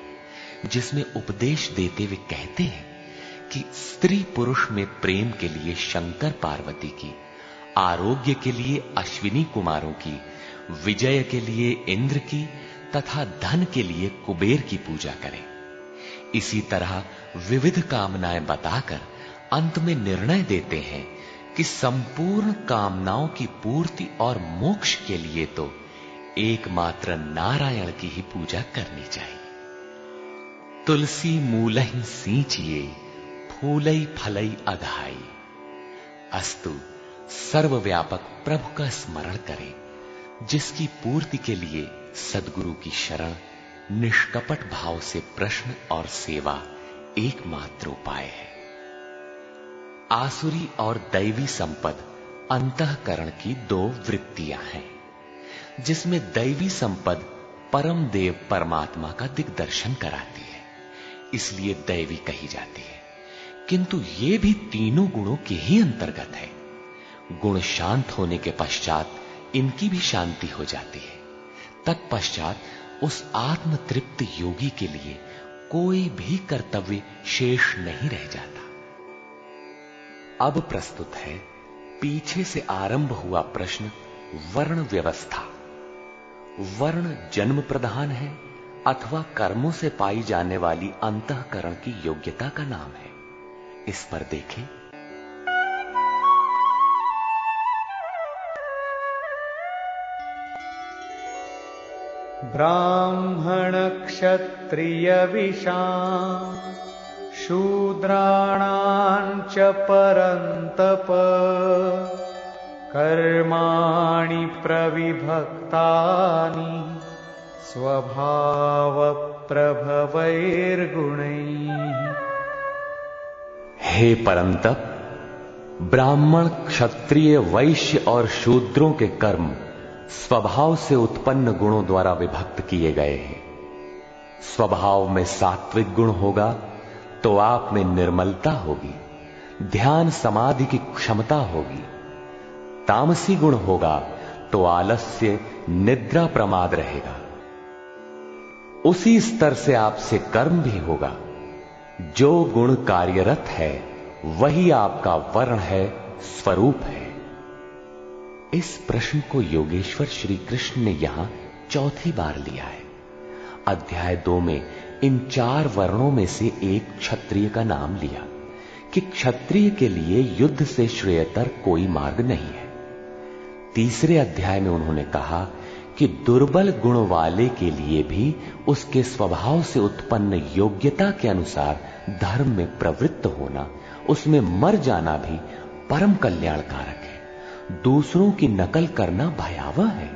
जिसमें उपदेश देते हुए कहते हैं कि स्त्री पुरुष में प्रेम के लिए शंकर पार्वती की, आरोग्य के लिए अश्विनी कुमारों की, विजय के लिए इंद्र की तथा धन के लिए कुबेर की पूजा करें। इसी तरह विविध कामनाएं बताकर अंत में निर्णय देते हैं कि संपूर्ण कामनाओं की पूर्ति और मोक्ष के लिए तो एकमात्र नारायण की ही पूजा करनी चाहिए। तुलसी मूलहि सींचिए, फूलई फलई अघाई। अस्तु सर्वव्यापक प्रभु का स्मरण करें, जिसकी पूर्ति के लिए सद्गुरु की शरण, निष्कपट भाव से प्रश्न और सेवा एकमात्र उपाय है। आसुरी और दैवी संपद अंतःकरण की 2 वृत्तियां हैं, जिसमें दैवी संपद परम देव परमात्मा का दिग्दर्शन कराती है, इसलिए दैवी कही जाती है, किंतु ये भी तीनों गुणों के ही अंतर्गत है। गुण शांत होने के पश्चात इनकी भी शांति हो जाती है। तत्पश्चात उस आत्म तृप्त योगी के लिए कोई भी कर्तव्य शेष नहीं रह जाता। अब प्रस्तुत है पीछे से आरंभ हुआ प्रश्न, वर्ण व्यवस्था। वर्ण जन्म प्रधान है अथवा कर्मों से पाई जाने वाली अंतःकरण की योग्यता का नाम है। इस पर देखें। ब्राह्मण क्षत्रिय विशां शूद्राणां च परन्तप कर्माणि प्रविभक्तानि स्वभाव प्रभवैर्गुणैः। हे परंतप, ब्राह्मण, क्षत्रिय, वैश्य और शूद्रों के कर्म स्वभाव से उत्पन्न गुणों द्वारा विभक्त किए गए हैं। स्वभाव में सात्विक गुण होगा तो आप में निर्मलता होगी, ध्यान समाधि की क्षमता होगी, तामसी गुण होगा तो आलस्य, निद्रा, प्रमाद रहेगा। उसी स्तर से आपसे कर्म भी होगा। जो गुण कार्यरत है वही आपका वर्ण है, स्वरूप है। इस प्रश्न को योगेश्वर श्री कृष्ण ने यहां चौथी बार लिया है। अध्याय 2 में इन 4 वर्णों में से एक क्षत्रिय का नाम लिया कि क्षत्रिय के लिए युद्ध से श्रेयतर कोई मार्ग नहीं है। तीसरे अध्याय में उन्होंने कहा कि दुर्बल गुण वाले के लिए भी उसके स्वभाव से उत्पन्न योग्यता के अनुसार धर्म में प्रवृत्त होना, उसमें मर जाना भी परम कल्याणकारक है। दूसरों की नकल करना भयावह है।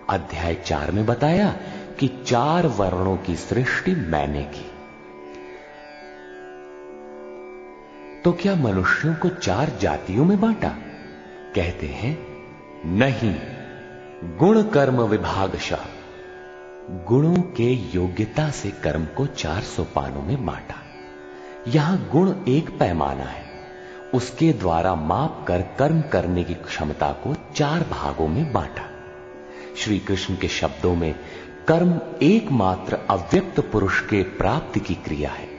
अध्याय 4 में बताया कि 4 वर्णों की सृष्टि मैंने की। तो क्या मनुष्यों को 4 जातियों में बांटा? कहते हैं नहीं, गुण कर्म विभागशः, गुणों के योग्यता से कर्म को 4 सोपानों में बांटा। यहां गुण एक पैमाना है, उसके द्वारा माप कर कर्म करने की क्षमता को 4 भागों में बांटा। श्री कृष्ण के शब्दों में कर्म एकमात्र अव्यक्त पुरुष के प्राप्ति की क्रिया है।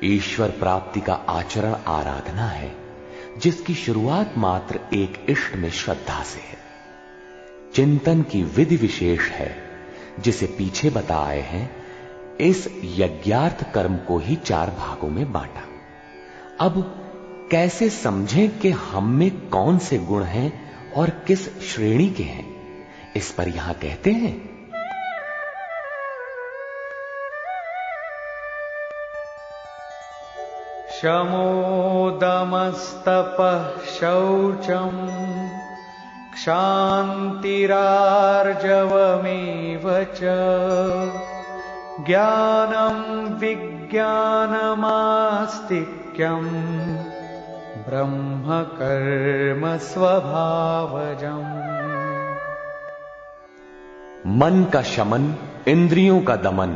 ईश्वर प्राप्ति का आचरण आराधना है, जिसकी शुरुआत मात्र एक इष्ट में श्रद्धा से है। चिंतन की विधि विशेष है, जिसे पीछे बता आए हैं। इस यज्ञार्थ कर्म को ही 4 भागों में बांटा। अब कैसे समझें कि हम में कौन से गुण हैं और किस श्रेणी के हैं, इस पर यहां कहते हैं शमो दमस्तपः शौचम् क्षान्तिरार्जवमेव च ज्ञानं विज्ञानमास्तिक्यम् ब्रह्म कर्म स्वभावजम्। मन का शमन, इंद्रियों का दमन,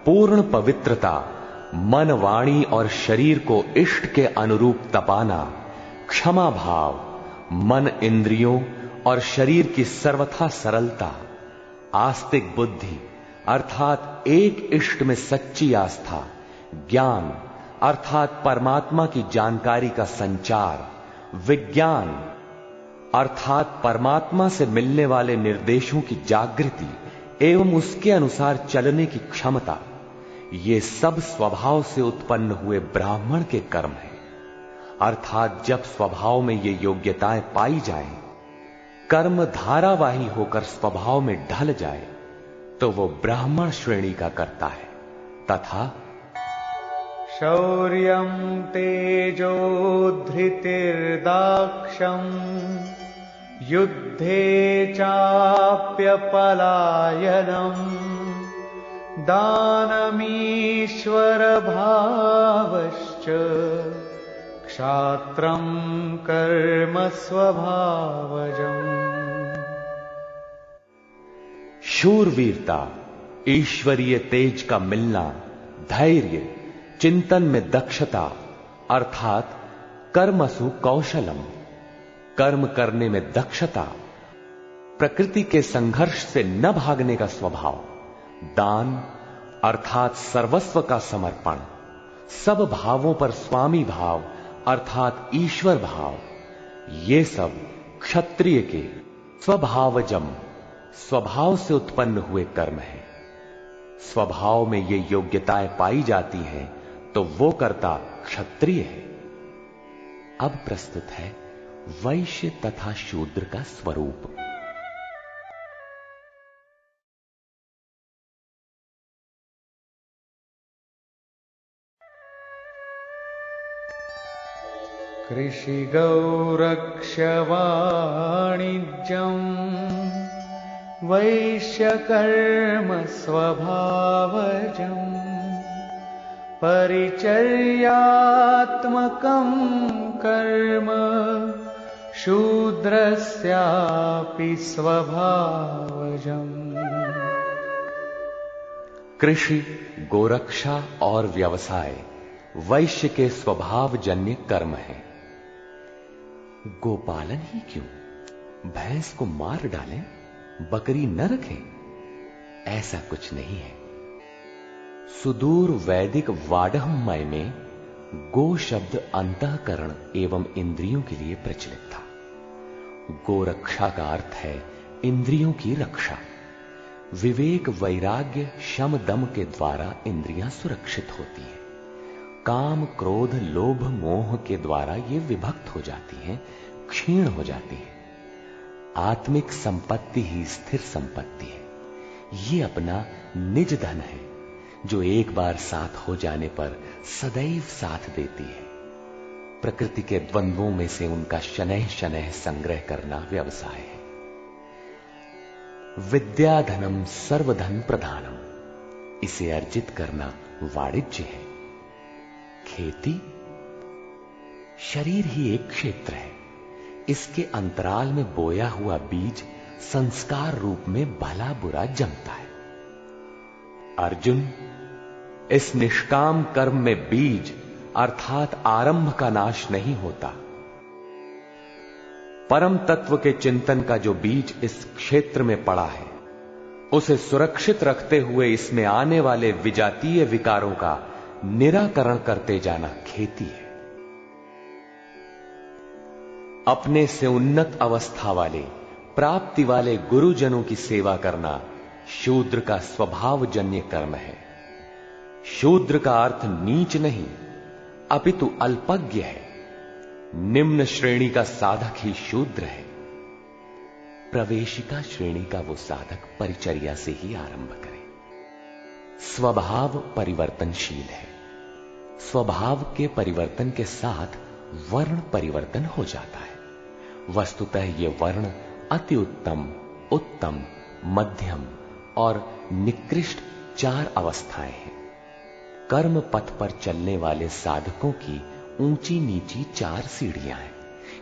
पूर्ण पवित्रता, मन, वाणी और शरीर को इष्ट के अनुरूप तपाना, क्षमा भाव, मन, इंद्रियों और शरीर की सर्वथा सरलता, आस्तिक बुद्धि अर्थात एक इष्ट में सच्ची आस्था, ज्ञान अर्थात परमात्मा की जानकारी का संचार, विज्ञान अर्थात परमात्मा से मिलने वाले निर्देशों की जागृति एवं उसके अनुसार चलने की क्षमता, ये सब स्वभाव से उत्पन्न हुए ब्राह्मण के कर्म हैं। अर्थात जब स्वभाव में ये योग्यताएं पाई जाएं, कर्म धारावाही होकर स्वभाव में ढल जाए, तो वो ब्राह्मण श्रेणी का करता है। तथा शौर्यं तेजो धृतिर्दाक्षं युद्धे चाप्यपलायनम् दानमीश्वर भावश्च क्षात्रं कर्म स्वभावजम्। शूरवीरता, ईश्वरीय तेज का मिलना, धैर्य, चिंतन में दक्षता अर्थात कर्मसु कौशलम, कर्म करने में दक्षता, प्रकृति के संघर्ष से न भागने का स्वभाव, दान अर्थात सर्वस्व का समर्पण, सब भावों पर स्वामी भाव अर्थात ईश्वर भाव, ये सब क्षत्रिय के स्वभावजम, स्वभाव से उत्पन्न हुए कर्म हैं। स्वभाव में ये योग्यताएं पाई जाती हैं तो वो कर्ता क्षत्रिय है। अब प्रस्तुत है वैश्य तथा शूद्र का स्वरूप। कृषि गौरक्ष्य वाणिज्यम् वैश्यकर्म स्वभावजम् परिचर्यात्मकं कर्म शूद्रस्यापि स्वभावजम्। कृषि, गोरक्षा और व्यवसाय वैश्य के स्वभावजन्य कर्म है। गोपालन ही क्यों, भैंस को मार डालें, बकरी न रखें, ऐसा कुछ नहीं है। सुदूर वैदिक वाडहमय में गो शब्द अंतःकरण एवं इंद्रियों के लिए प्रचलित था। गोरक्षा का अर्थ है इंद्रियों की रक्षा। विवेक, वैराग्य, शम, दम के द्वारा इंद्रियां सुरक्षित होती हैं। काम, क्रोध, लोभ, मोह के द्वारा ये विभक्त हो जाती हैं, क्षीण हो जाती हैं। आत्मिक संपत्ति ही स्थिर संपत्ति है। ये अपना निज धन है जो एक बार साथ हो जाने पर सदैव साथ देती है। प्रकृति के द्वंद्वों में से उनका शनैः शनैः संग्रह करना व्यवसाय है। विद्याधनम सर्वधन प्रधानम, इसे अर्जित करना वाणिज्य है। खेती, शरीर ही एक क्षेत्र है। इसके अंतराल में बोया हुआ बीज संस्कार रूप में भला बुरा जमता है। अर्जुन, इस निष्काम कर्म में बीज अर्थात आरंभ का नाश नहीं होता। परम तत्व के चिंतन का जो बीज इस क्षेत्र में पड़ा है, उसे सुरक्षित रखते हुए इसमें आने वाले विजातीय विकारों का निराकरण करते जाना खेती है। अपने से उन्नत अवस्था वाले, प्राप्ति वाले गुरुजनों की सेवा करना शूद्र का स्वभावजन्य कर्म है। शूद्र का अर्थ नीच नहीं, अपितु अल्पज्ञ है। निम्न श्रेणी का साधक ही शूद्र है। प्रवेशिका श्रेणी का वो साधक परिचर्या से ही आरंभ करे। स्वभाव परिवर्तनशील है। स्वभाव के परिवर्तन के साथ वर्ण परिवर्तन हो जाता है। वस्तुतः ये वर्ण अति उत्तम, उत्तम, मध्यम और निकृष्ट 4 अवस्थाएं हैं। कर्म पथ पर चलने वाले साधकों की ऊंची नीची 4 सीढ़ियां हैं,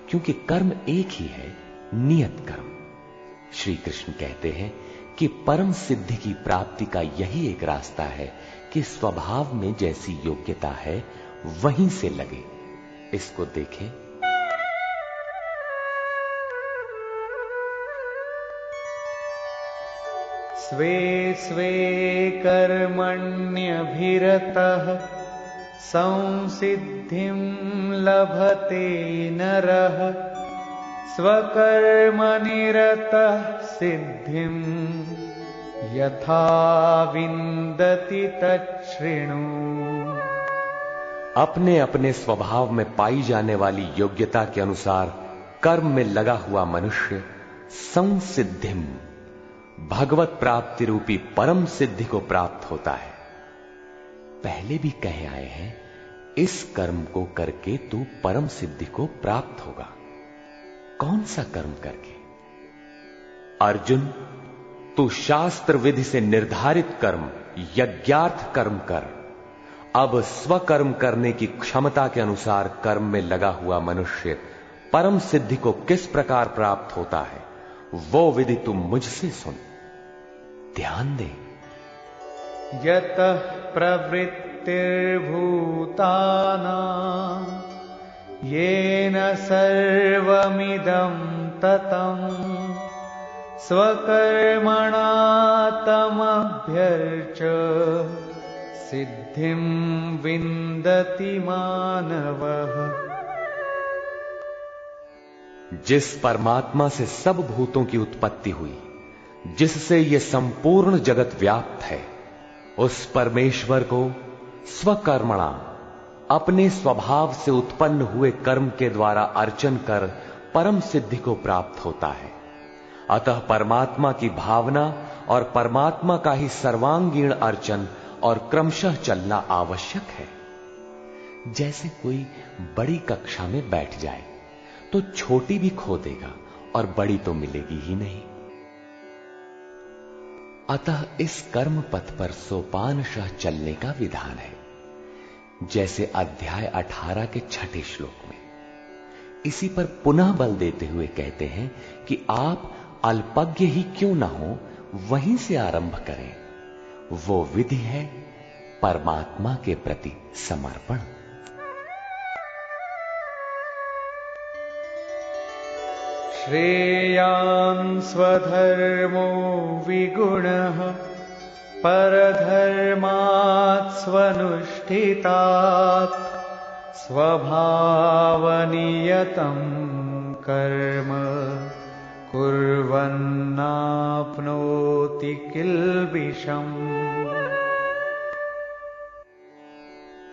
क्योंकि कर्म एक ही है, नियत कर्म। श्री कृष्ण कहते हैं कि परम सिद्धि की प्राप्ति का यही एक रास्ता है कि स्वभाव में जैसी योग्यता है वहीं से लगे। इसको देखें। स्वे स्वे कर्मण्यभिरतः संसिद्धिं लभते नरः स्वकर्मनिरतः सिद्धिं यथा विन्दति तच्छृणु। अपने अपने स्वभाव में पाई जाने वाली योग्यता के अनुसार कर्म में लगा हुआ मनुष्य संसिद्धिम, भगवत प्राप्ति रूपी परम सिद्धि को प्राप्त होता है। पहले भी कहे आए हैं, इस कर्म को करके तू परम सिद्धि को प्राप्त होगा। कौन सा कर्म करके? अर्जुन, तू शास्त्र विधि से निर्धारित कर्म, यज्ञार्थ कर्म कर। अब स्वकर्म करने की क्षमता के अनुसार कर्म में लगा हुआ मनुष्य परम सिद्धि को किस प्रकार प्राप्त होता है, वो विधि तुम मुझसे सुन। ध्यान दे। यतः प्रवृत्तिर्भूतानां येन सर्वमिदं ततं स्वकर्मणा तमभ्यर्च सिद्धिं विन्दति मानवः। जिस परमात्मा से सब भूतों की उत्पत्ति हुई, जिससे ये संपूर्ण जगत व्याप्त है, उस परमेश्वर को स्वकर्मणा, अपने स्वभाव से उत्पन्न हुए कर्म के द्वारा अर्चन कर परम सिद्धि को प्राप्त होता है। अतः परमात्मा की भावना और परमात्मा का ही सर्वांगीण अर्चन और क्रमशः चलना आवश्यक है। जैसे कोई बड़ी कक्षा में बैठ जाए तो छोटी भी खो देगा और बड़ी तो मिलेगी ही नहीं। अतः इस कर्म पथ पर सोपानशः चलने का विधान है। जैसे अध्याय 18 के 6ठे श्लोक में। इसी पर पुनः बल देते हुए कहते हैं कि आप अल्पज्ञ ही क्यों ना हो, वहीं से आरंभ करें। वो विधि है परमात्मा के प्रति समर्पण। श्रेयान् स्वधर्मो विगुणः परधर्मात् स्वनुष्ठितात् स्वभावनियतं कर्म कुर्वन्नाप्नोति किल्बिषम्।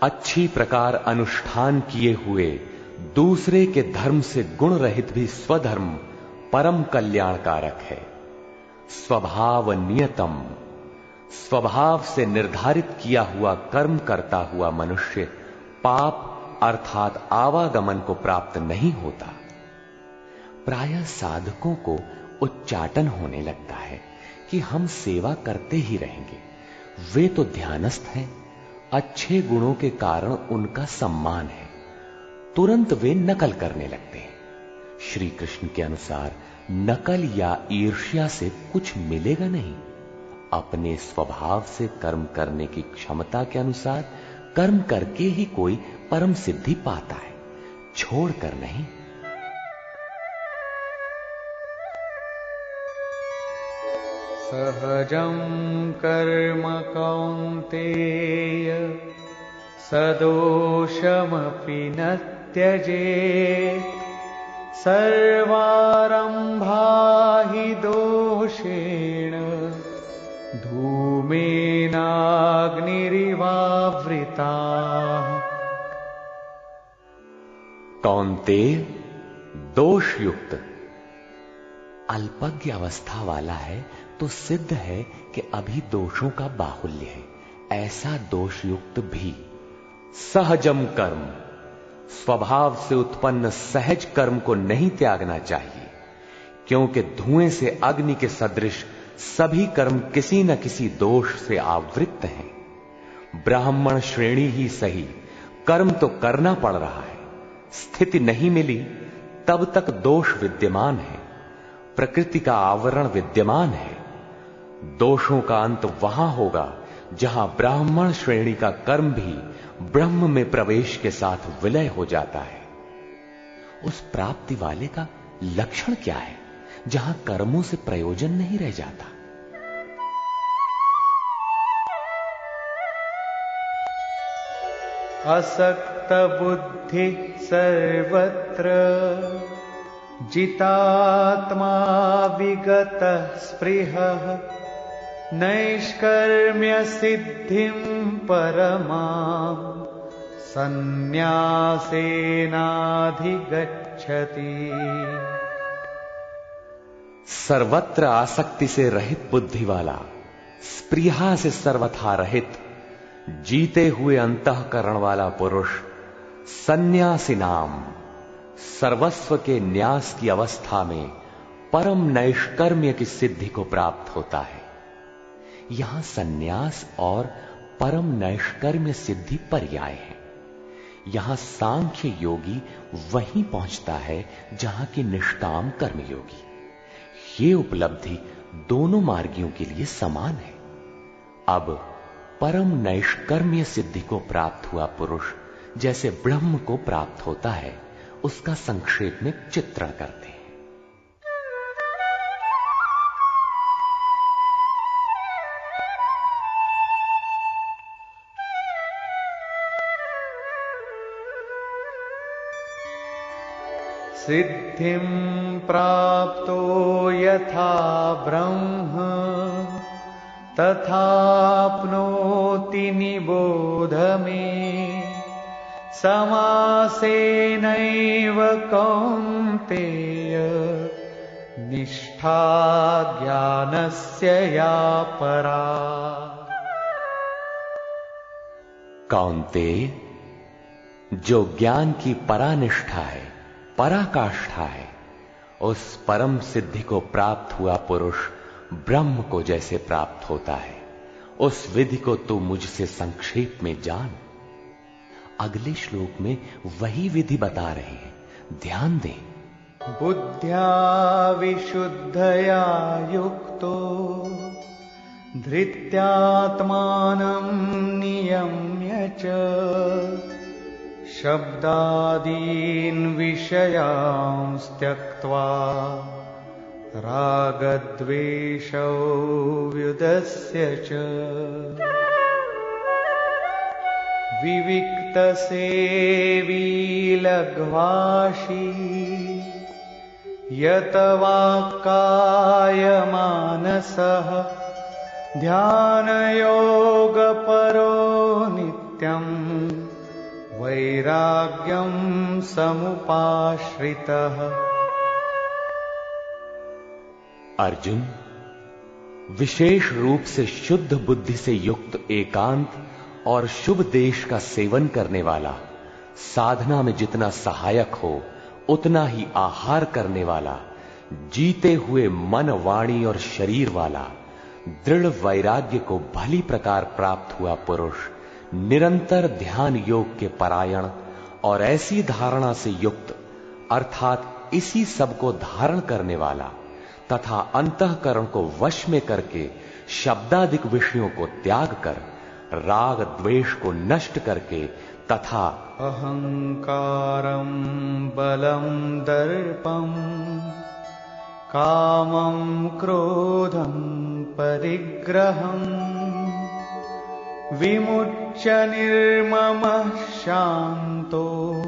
अच्छी प्रकार अनुष्ठान किए हुए दूसरे के धर्म से गुण रहित भी स्वधर्म परम कल्याणकारक है। स्वभाव नियतम, स्वभाव से निर्धारित किया हुआ कर्म करता हुआ मनुष्य पाप अर्थात आवागमन को प्राप्त नहीं होता। प्रायः साधकों को उच्चाटन होने लगता है कि हम सेवा करते ही रहेंगे। वे तो ध्यानस्थ हैं, अच्छे गुणों के कारण उनका सम्मान है। तुरंत वे नकल करने लगते हैं। श्री कृष्ण के अनुसार नकल या ईर्ष्या से कुछ मिलेगा नहीं। अपने स्वभाव से कर्म करने की क्षमता के अनुसार कर्म करके ही कोई परम सिद्धि पाता है, छोड़कर नहीं। सहजं कर्म कौन्तेय सदोषमपि न त्यजेत् सर्वारम्भा हि दोषेण धूमेनाग्निरिवावृताः। कौन्तेय, दोष युक्त अल्पज्ञ अवस्था वाला है तो सिद्ध है कि अभी दोषों का बाहुल्य है। ऐसा दोष युक्त भी सहजम कर्म, स्वभाव से उत्पन्न सहज कर्म को नहीं त्यागना चाहिए, क्योंकि धुएं से अग्नि के सदृश सभी कर्म किसी न किसी दोष से आवृत्त हैं। ब्राह्मण श्रेणी ही सही, कर्म तो करना पड़ रहा है। स्थिति नहीं मिली तब तक दोष विद्यमान है, प्रकृति का आवरण विद्यमान है। दोषों का अंत वहां होगा जहां ब्राह्मण श्रेणी का कर्म भी ब्रह्म में प्रवेश के साथ विलय हो जाता है। उस प्राप्ति वाले का लक्षण क्या है जहां कर्मों से प्रयोजन नहीं रह जाता? असक्त बुद्धि सर्वत्र जितात्मा विगत स्पृहः नैष्कर्म्य सिद्धिं परमां सन्न्यासेनाधिगच्छति। सर्वत्र आसक्ति से रहित बुद्धि वाला, स्पृहा से सर्वथा रहित, जीते हुए अंतःकरण वाला पुरुष सन्यासी नाम सर्वस्व के न्यास की अवस्था में परम नैष्कर्म्य की सिद्धि को प्राप्त होता है। यहां सन्यास और परम नैष्कर्म्य सिद्धि पर्याय है। यहां सांख्य योगी वहीं पहुंचता है जहां की निष्काम कर्मयोगी। ये उपलब्धि दोनों मार्गियों के लिए समान है। अब परम नैष्कर्म्य सिद्धि को प्राप्त हुआ पुरुष जैसे ब्रह्म को प्राप्त होता है, उसका संक्षेप में चित्रण करते हैं। सिद्धिं प्राप्तो यथा ब्रह्म तथाप्नोति निबोध मे समासेनैव कौन्तेय निष्ठा ज्ञानस्य या परा। कौन्तेय, जो ज्ञान की परानिष्ठा है, पराकाष्ठा है, उस परम सिद्धि को प्राप्त हुआ पुरुष ब्रह्म को जैसे प्राप्त होता है, उस विधि को तू मुझसे संक्षेप में जान। अगले श्लोक में वही विधि बता रहे हैं, ध्यान दें। बुद्ध्या विशुद्धया युक्तो धृत्यात्मानं नियम्य च शब्दादीन् विषयांस् त्यक्त्वा रागद्वेषौ व्युदस्य च विविक्तसेवी लघ्वाशी यतवाक्कायमानसः ध्यानयोगपरो नित्यम् वैराग्यं समुपाश्रितः। अर्जुन, विशेष रूप से शुद्ध बुद्धि से युक्त एकांत और शुभ देश का सेवन करने वाला, साधना में जितना सहायक हो उतना ही आहार करने वाला, जीते हुए मन, वाणी और शरीर वाला, दृढ़ वैराग्य को भली प्रकार प्राप्त हुआ पुरुष, निरंतर ध्यान योग के परायण और ऐसी धारणा से युक्त अर्थात इसी सब को धारण करने वाला तथा अंतःकरण को वश में करके शब्दादिक विषयों को त्याग कर राग द्वेष को नष्ट करके तथा अहंकारं बलं दर्पं कामं क्रोधं परिग्रहं विमुच्य निर्ममः शान्तो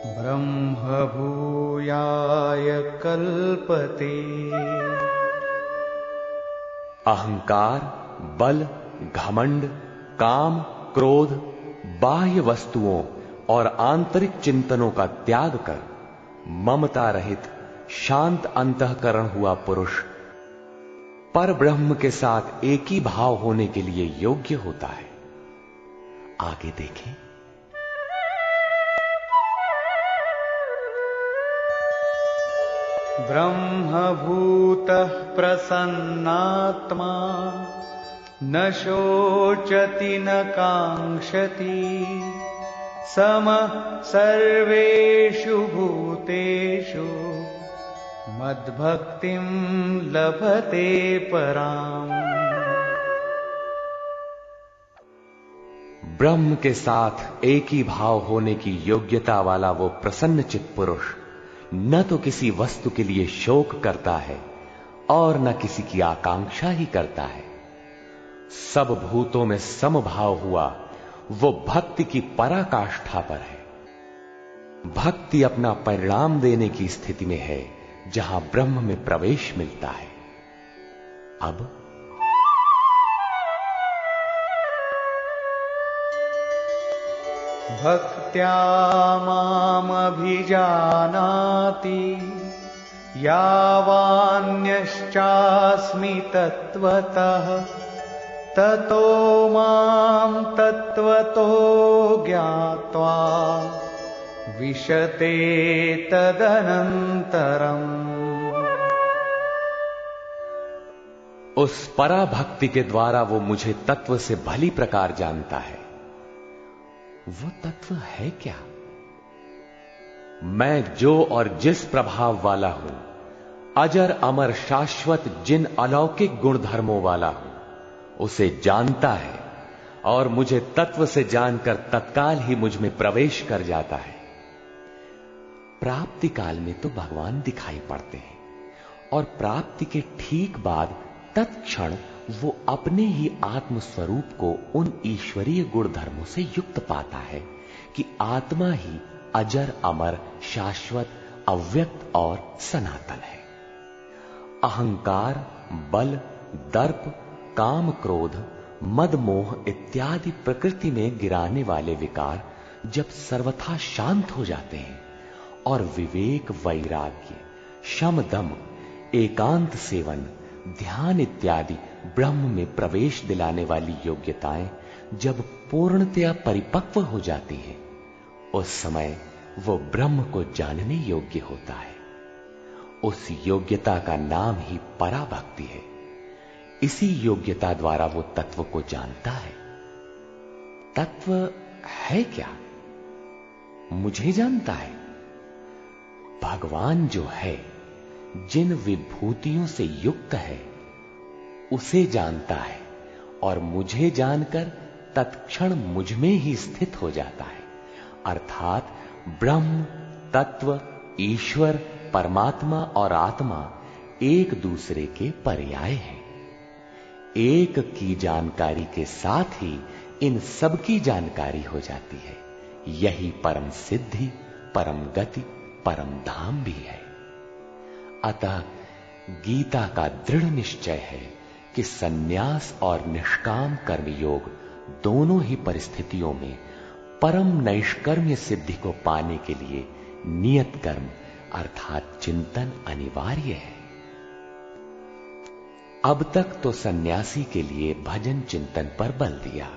ब्रह्मभूयाय कल्पते। अहंकार, बल, घमंड, काम, क्रोध, बाह्य वस्तुओं और आंतरिक चिंतनों का त्याग कर ममता रहित शांत अंतःकरण हुआ पुरुष पर ब्रह्म के साथ एक ही भाव होने के लिए योग्य होता है। आगे देखें। ब्रह्मभूतः प्रसन्नात्मा न शोचति न कांक्षति समः सर्वेषु भूतेषु मद्भक्तिं लभते पराम्। ब्रह्म के साथ एक ही भाव होने की योग्यता वाला वो प्रसन्न चित्त पुरुष न तो किसी वस्तु के लिए शोक करता है और न किसी की आकांक्षा ही करता है। सब भूतों में समभाव हुआ वो भक्ति की पराकाष्ठा पर है। भक्ति अपना परिणाम देने की स्थिति में है जहां ब्रह्म में प्रवेश मिलता है। अब भक्त्या मामभिजानाति यावान्यश्चास्मि तत्त्वतः ततो मां तत्त्वतो ज्ञात्वा विशते तदनन्तरम्। उस पराभक्ति के द्वारा वो मुझे तत्व से भली प्रकार जानता है। वो तत्व है क्या? मैं जो और जिस प्रभाव वाला हूं, अजर अमर शाश्वत जिन अलौकिक गुणधर्मों वाला हूं, उसे जानता है और मुझे तत्व से जानकर तत्काल ही मुझ में प्रवेश कर जाता है। प्राप्ति काल में तो भगवान दिखाई पड़ते हैं और प्राप्ति के ठीक बाद तत्क्षण वो अपने ही आत्म स्वरूप को उन ईश्वरीय गुण धर्मों से युक्त पाता है कि आत्मा ही अजर अमर शाश्वत अव्यक्त और सनातन है। अहंकार, बल, दर्प, काम, क्रोध, मद, मोह इत्यादि प्रकृति में गिराने वाले विकार जब सर्वथा शांत हो जाते हैं और विवेक, वैराग्य, शम, दम, एकांत सेवन, ध्यान इत्यादि ब्रह्म में प्रवेश दिलाने वाली योग्यताएं जब पूर्णतया परिपक्व हो जाती हैं, उस समय वो ब्रह्म को जानने योग्य होता है। उस योग्यता का नाम ही पराभक्ति है। इसी योग्यता द्वारा वो तत्व को जानता है। तत्व है क्या? मुझे जानता है। भगवान जो है, जिन विभूतियों से युक्त है, उसे जानता है और मुझे जानकर तत्क्षण मुझ में ही स्थित हो जाता है। अर्थात ब्रह्म, तत्व, ईश्वर, परमात्मा और आत्मा एक दूसरे के पर्याय हैं। एक की जानकारी के साथ ही इन सब की जानकारी हो जाती है। यही परम सिद्धि, परम गति, परम धाम भी है। अतः गीता का दृढ़ निश्चय है कि सन्यास और निष्काम कर्मयोग दोनों ही परिस्थितियों में परम नैष्कर्म्य सिद्धि को पाने के लिए नियत कर्म अर्थात चिंतन अनिवार्य है। अब तक तो सन्यासी के लिए भजन चिंतन पर बल दिया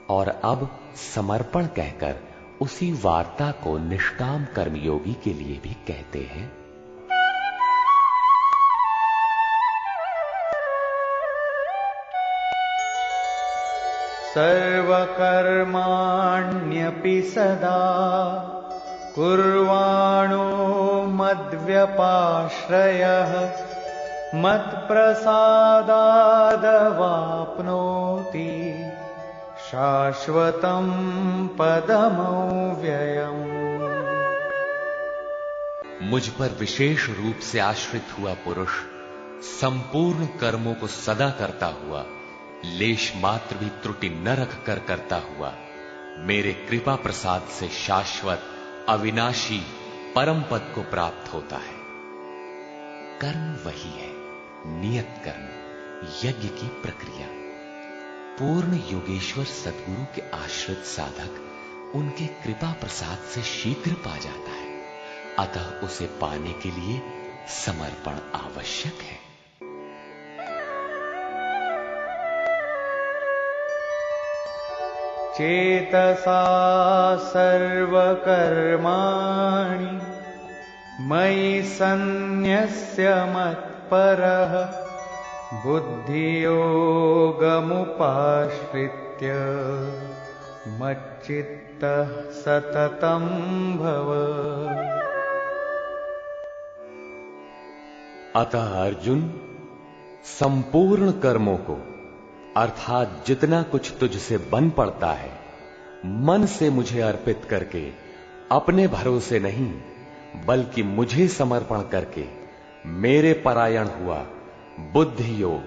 और अब समर्पण कहकर उसी वार्ता को निष्काम कर्मयोगी के लिए भी कहते हैं। सर्वकर्माण्यपि सदा कुर्वाणो मद्व्यपाश्रयः मत्प्रसादादवाप्नोति शाश्वतं पदमव्ययम्। मुझ पर विशेष रूप से आश्रित हुआ पुरुष संपूर्ण कर्मों को सदा करता हुआ, लेश मात्र भी त्रुटि न रख कर करता हुआ, मेरे कृपा प्रसाद से शाश्वत अविनाशी परम पद को प्राप्त होता है। कर्म वही है, नियत कर्म, यज्ञ की प्रक्रिया। पूर्ण योगेश्वर सद्गुरु के आश्रित साधक उनके कृपा प्रसाद से शीघ्र पा जाता है। अतः उसे पाने के लिए समर्पण आवश्यक है। चेतसा सर्वकर्माणि मयि सन्न्यस्य मत्परः बुद्धियोगमुपाश्रित्य मच्चित्तः सततं भव। अतः अर्जुन, संपूर्ण कर्मों को अर्थात जितना कुछ तुझसे बन पड़ता है, मन से मुझे अर्पित करके अपने भरोसे नहीं बल्कि मुझे समर्पण करके मेरे परायण हुआ बुद्धि योग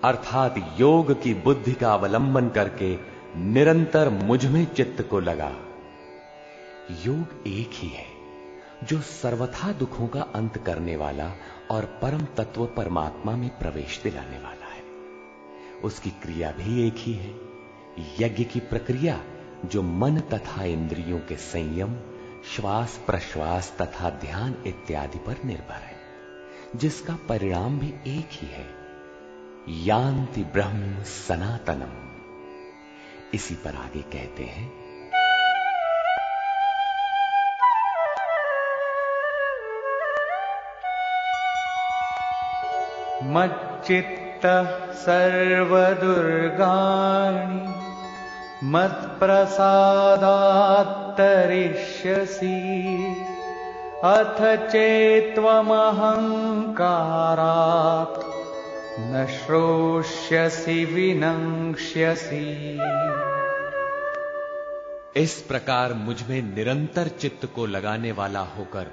अर्थात योग की बुद्धि का अवलंबन करके निरंतर मुझ में चित्त को लगा। योग एक ही है जो सर्वथा दुखों का अंत करने वाला और परम तत्व परमात्मा में प्रवेश दिलाने वाला है। उसकी क्रिया भी एक ही है, यज्ञ की प्रक्रिया जो मन तथा इंद्रियों के संयम, श्वास प्रश्वास तथा ध्यान इत्यादि पर निर्भर है, जिसका परिणाम भी एक ही है, यान्ति ब्रह्म सनातनम। इसी पर आगे कहते हैं, मच्चित्तः सर्वदुर्गाणि मत्प्रसादात् तरिष्यसि अथ चेत्त्वमहङ्कारात् न श्रोष्यसि विनङ्क्ष्यसि। इस प्रकार मुझ में निरंतर चित्त को लगाने वाला होकर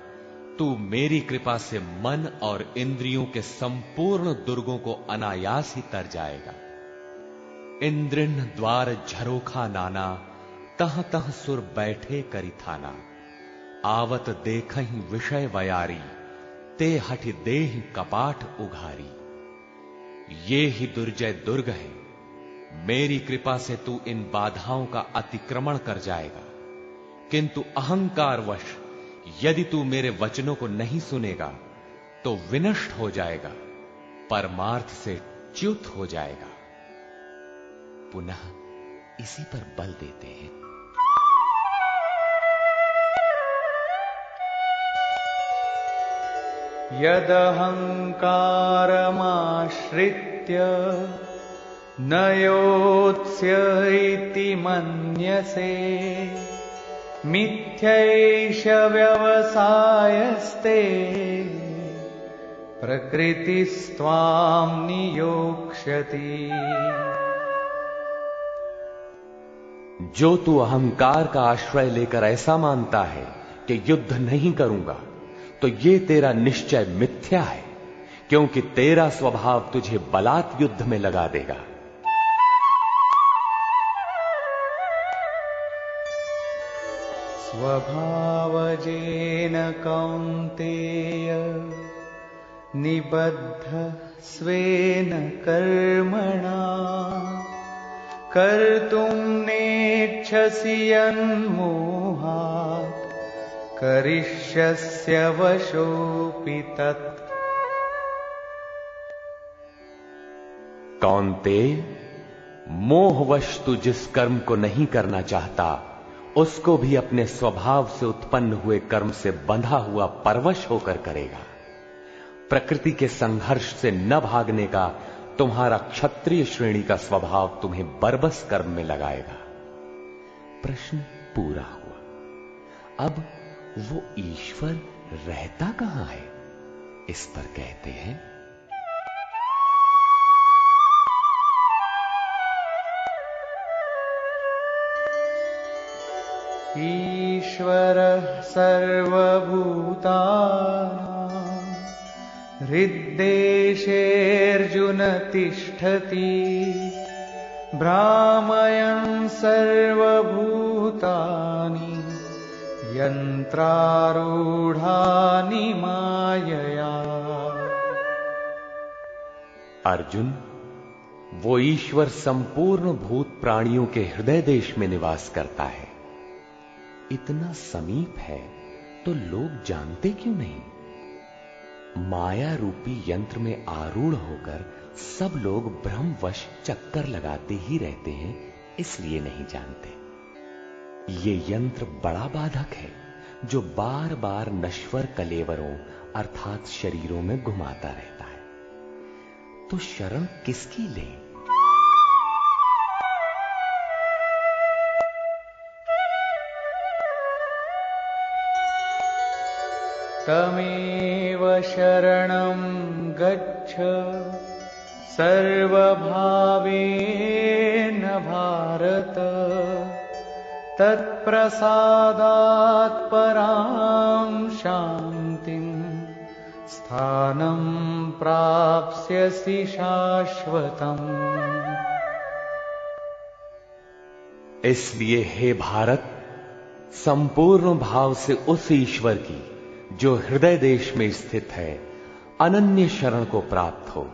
तू मेरी कृपा से मन और इंद्रियों के संपूर्ण दुर्गों को अनायास ही तर जाएगा। इंद्रिन द्वार झरोखा नाना, तह तह सुर बैठे करी थाना। आवत देखहि विषय वयारी, ते हठि देहि कपाट उघारी। ये ही दुर्जय दुर्ग है। मेरी कृपा से तू इन बाधाओं का अतिक्रमण कर जाएगा, किंतु अहंकारवश यदि तू मेरे वचनों को नहीं सुनेगा तो विनष्ट हो जाएगा, परमार्थ से च्युत हो जाएगा। पुनः इसी पर बल देते हैं, यदहंकारमाश्रित्य न योत्स्य इति मन्यसे मिथ्यैष व्यवसायस्ते प्रकृतिस्त्वां नियोक्ष्यति। जो तू अहंकार का आश्रय लेकर ऐसा मानता है कि युद्ध नहीं करूंगा, तो ये तेरा निश्चय मिथ्या है, क्योंकि तेरा स्वभाव तुझे बलात् युद्ध में लगा देगा। स्वभावजेन कौन्तेय निबद्ध स्वेन कर्मणा कर्तुं नेच्छसि यन्मोहात् करिष्यस्य वशोऽपि तत्। कौन्तेय, मोहवश तू जिस कर्म को नहीं करना चाहता, उसको भी अपने स्वभाव से उत्पन्न हुए कर्म से बंधा हुआ परवश होकर करेगा। प्रकृति के संघर्ष से न भागने का तुम्हारा क्षत्रिय श्रेणी का स्वभाव तुम्हें बरबस कर्म में लगाएगा। प्रश्न पूरा हुआ। अब वो ईश्वर रहता कहां है, इस पर कहते हैं ईश्वरः सर्वभूतानां हृद्देशेऽर्जुन तिष्ठति भ्रामयन् सर्वभूतानि यन्त्रारूढानि मायया। अर्जुन, वो ईश्वर संपूर्ण भूत प्राणियों के हृदय देश में निवास करता है। इतना समीप है तो लोग जानते क्यों नहीं? माया रूपी यंत्र में आरूढ़ होकर सब लोग भ्रमवश चक्कर लगाते ही रहते हैं, इसलिए नहीं जानते। ये यंत्र बड़ा बाधक है जो बार बार नश्वर कलेवरों अर्थात शरीरों में घुमाता रहता है। तो शरण किसकी लें? तमेव शरणं गच्छ सर्वभावेन भारत तत्प्रसादात् परां शान्तिं स्थानं प्राप्स्यसि शाश्वतम्। इसलिए हे भारत, संपूर्ण भाव से उस ईश्वर की जो हृदय देश में स्थित है अनन्य शरण को प्राप्त हो।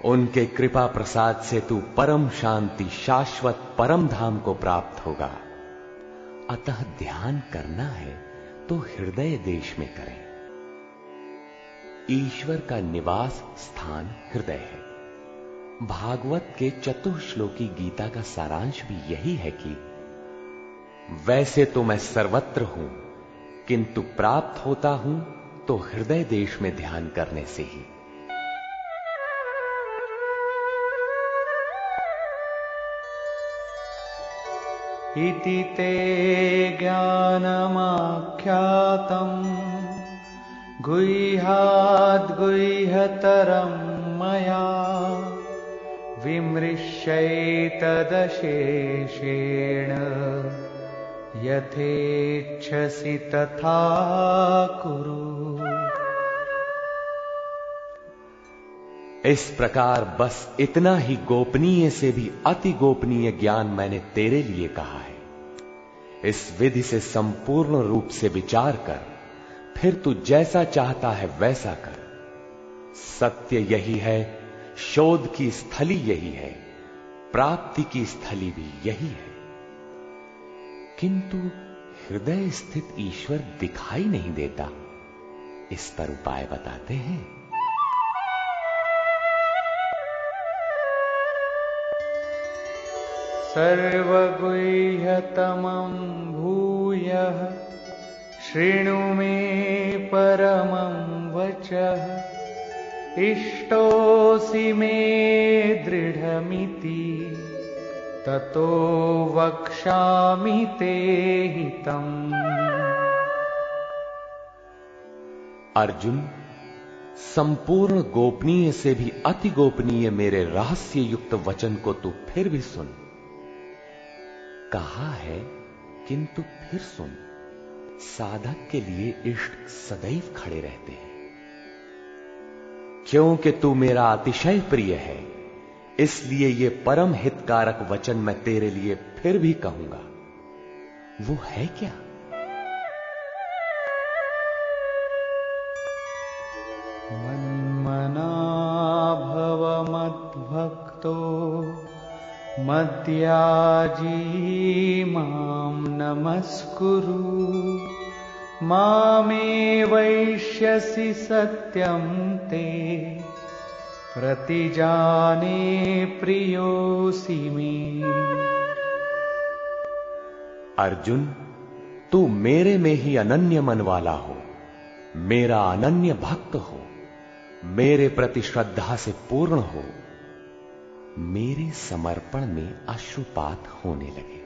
उनके कृपा प्रसाद से तू परम शांति शाश्वत परम धाम को प्राप्त होगा। अतः ध्यान करना है तो हृदय देश में करें। ईश्वर का निवास स्थान हृदय है। भागवत के चतुश्लोकी गीता का सारांश भी यही है कि वैसे तो मैं सर्वत्र हूं, किंतु प्राप्त होता हूं तो हृदय देश में ध्यान करने से ही। इति ते ज्ञानमाख्यातम् गुह्याद्गुह्यतरं मया विमृश्यैतदशेषेण यथेच्छसि तथा कुरु। इस प्रकार बस इतना ही गोपनीय से भी अति गोपनीय ज्ञान मैंने तेरे लिए कहा है। इस विधि से संपूर्ण रूप से विचार कर, फिर तू जैसा चाहता है वैसा कर। सत्य यही है, शोध की स्थली यही है, प्राप्ति की स्थली भी यही है। किंतु हृदय स्थित ईश्वर दिखाई नहीं देता। इस पर उपाय बताते हैं। सर्वगुह्यतमं भूयः शृणु मे परमं वचः इष्टोऽसि मे दृढमिति ततो वक्ष्यामि ते हितम्। अर्जुन, संपूर्ण गोपनीय से भी अति गोपनीय मेरे रहस्य युक्त वचन को तू फिर भी सुन। कहा है, किंतु फिर सुन, साधक के लिए इष्ट सदैव खड़े रहते हैं। क्योंकि तू मेरा अतिशय प्रिय है, इसलिए ये परम हितकारक वचन मैं तेरे लिए फिर भी कहूंगा। वो है क्या? मन्मना भव मद्भक्तो मद्याजी मां नमस्कुरु, मामे वैष्यसि सत्यं ते प्रतिजाने प्रियोऽसि मे। अर्जुन, तू मेरे में ही अनन्य मन वाला हो, मेरा अनन्य भक्त हो, मेरे प्रति श्रद्धा से पूर्ण हो, मेरे समर्पण में अश्रुपात होने लगे।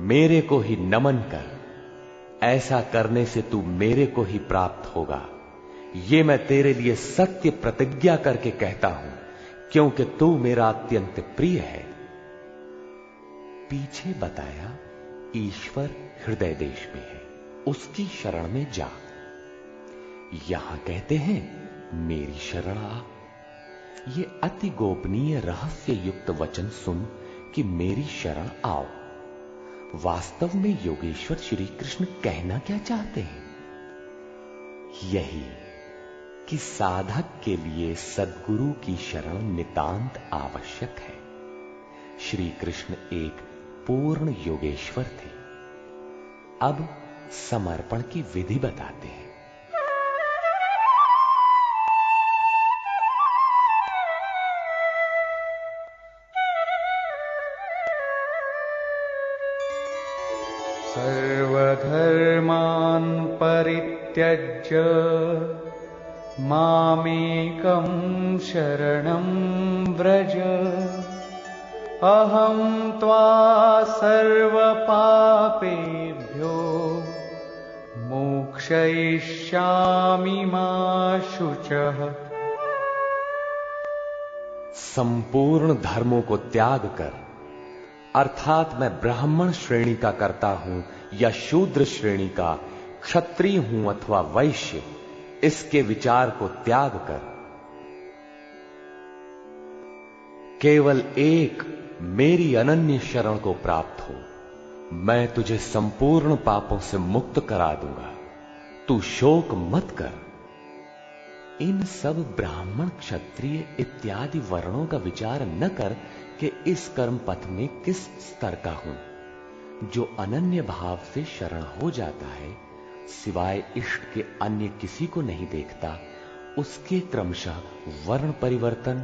मेरे को ही नमन कर, ऐसा करने से तू मेरे को ही प्राप्त होगा। ये मैं तेरे लिए सत्य प्रतिज्ञा करके कहता हूं, क्योंकि तू मेरा अत्यंत प्रिय है। पीछे बताया ईश्वर हृदय देश में है, उसकी शरण में जा। यहां कहते हैं मेरी शरण आ। ये अति गोपनीय रहस्य युक्त वचन सुन कि मेरी शरण आओ। वास्तव में योगेश्वर श्री कृष्ण कहना क्या चाहते हैं? यही कि साधक के लिए सद्गुरु की शरण नितांत आवश्यक है। श्री कृष्ण एक पूर्ण योगेश्वर थे। अब समर्पण की विधि बताते हैं। सर्वधर्मान् परित्यज्य मामेकं शरणं व्रज, अहं त्वा सर्वपापेभ्यो मोक्षयिष्यामि मा शुचः। संपूर्ण धर्मों को त्याग कर, अर्थात मैं ब्राह्मण श्रेणी का करता हूं या शूद्र श्रेणी का, क्षत्रिय हूं अथवा वैश्य, इसके विचार को त्याग कर केवल एक मेरी अनन्य शरण को प्राप्त हो। मैं तुझे संपूर्ण पापों से मुक्त करा दूंगा। तू शोक मत कर। इन सब ब्राह्मण क्षत्रिय इत्यादि वर्णों का विचार न कर कि इस कर्म पथ में किस स्तर का हूं। जो अनन्य भाव से शरण हो जाता है, सिवाय इष्ट के अन्य किसी को नहीं देखता, उसके क्रमशः वर्ण परिवर्तन,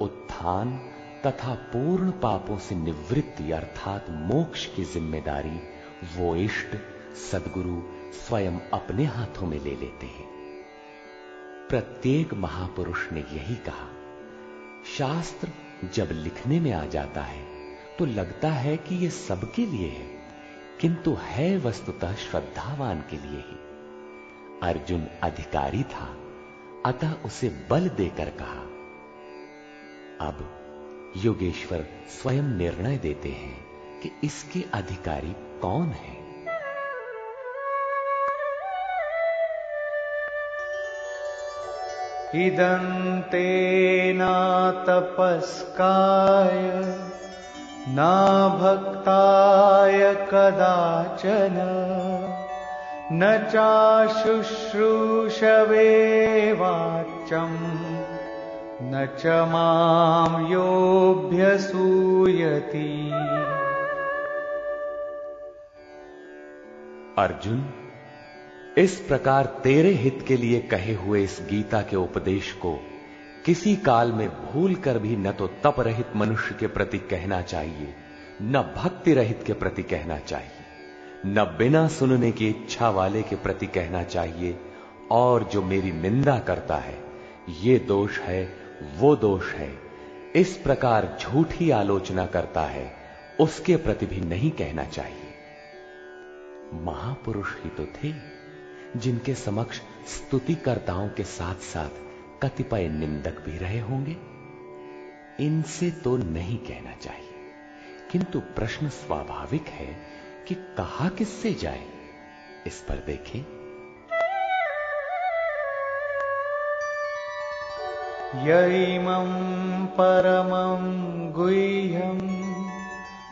उत्थान तथा पूर्ण पापों से निवृत्ति अर्थात मोक्ष की जिम्मेदारी वो इष्ट सद्गुरु स्वयं अपने हाथों में ले लेते हैं। प्रत्येक महापुरुष ने यही कहा। शास्त्र जब लिखने में आ जाता है तो लगता है कि यह सबके लिए है, किंतु है वस्तुतः श्रद्धावान के लिए ही। अर्जुन अधिकारी था, अतः उसे बल देकर कहा। अब योगेश्वर स्वयं निर्णय देते हैं कि इसके अधिकारी कौन है। इदन्ते न तपस्काय न भक्ताय कदाचन न चाशुश्रूषवे वाच्यम् न च मां योऽभ्यसूयति। अर्जुन, इस प्रकार तेरे हित के लिए कहे हुए इस गीता के उपदेश को किसी काल में भूल कर भी न तो तप रहित मनुष्य के प्रति कहना चाहिए, न भक्ति रहित के प्रति कहना चाहिए, न बिना सुनने की इच्छा वाले के प्रति कहना चाहिए। और जो मेरी निंदा करता है, ये दोष है, वो दोष है, इस प्रकार झूठी आलोचना करता है, उसके प्रति भी नहीं कहना चाहिए। महापुरुष ही तो थे जिनके समक्ष स्तुतिकर्ताओं के साथ साथ कतिपय निंदक भी रहे होंगे। इनसे तो नहीं कहना चाहिए, किंतु प्रश्न स्वाभाविक है कि कहा किससे जाए। इस पर देखें। यैमं परमं गुह्यं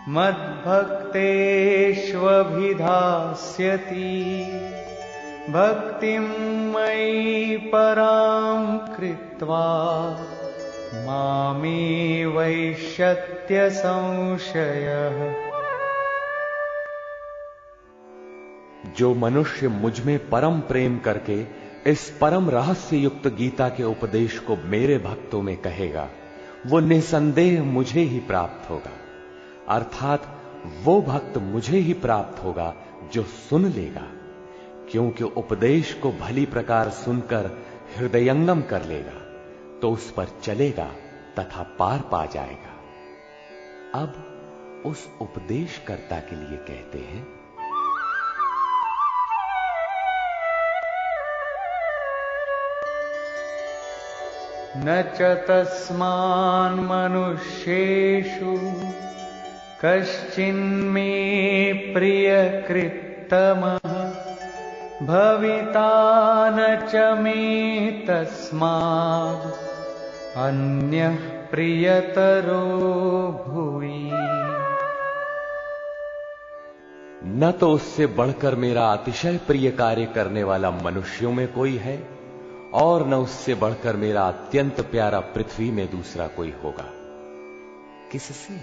मद्भक्तेष्वभिधास्यति भक्तिं मयि परां कृत्वा मामे वैष्यत्य संशयः। जो मनुष्य मुझ में परम प्रेम करके इस परम रहस्य युक्त गीता के उपदेश को मेरे भक्तों में कहेगा, वो निसंदेह मुझे ही प्राप्त होगा। अर्थात वो भक्त मुझे ही प्राप्त होगा जो सुन लेगा, क्योंकि उपदेश को भली प्रकार सुनकर हृदयंगम कर लेगा तो उस पर चलेगा तथा पार पा जाएगा। अब उस उपदेशकर्ता के लिए कहते हैं, न च तस्मान् मनुष्येषु कश्चिन्मे प्रियकृत्तमः भविता न च मे तस्माद् अन्यः प्रियतरो भुवि। न तो उससे बढ़कर मेरा अतिशय प्रिय कार्य करने वाला मनुष्यों में कोई है, और न उससे बढ़कर मेरा अत्यंत प्यारा पृथ्वी में दूसरा कोई होगा। किससे?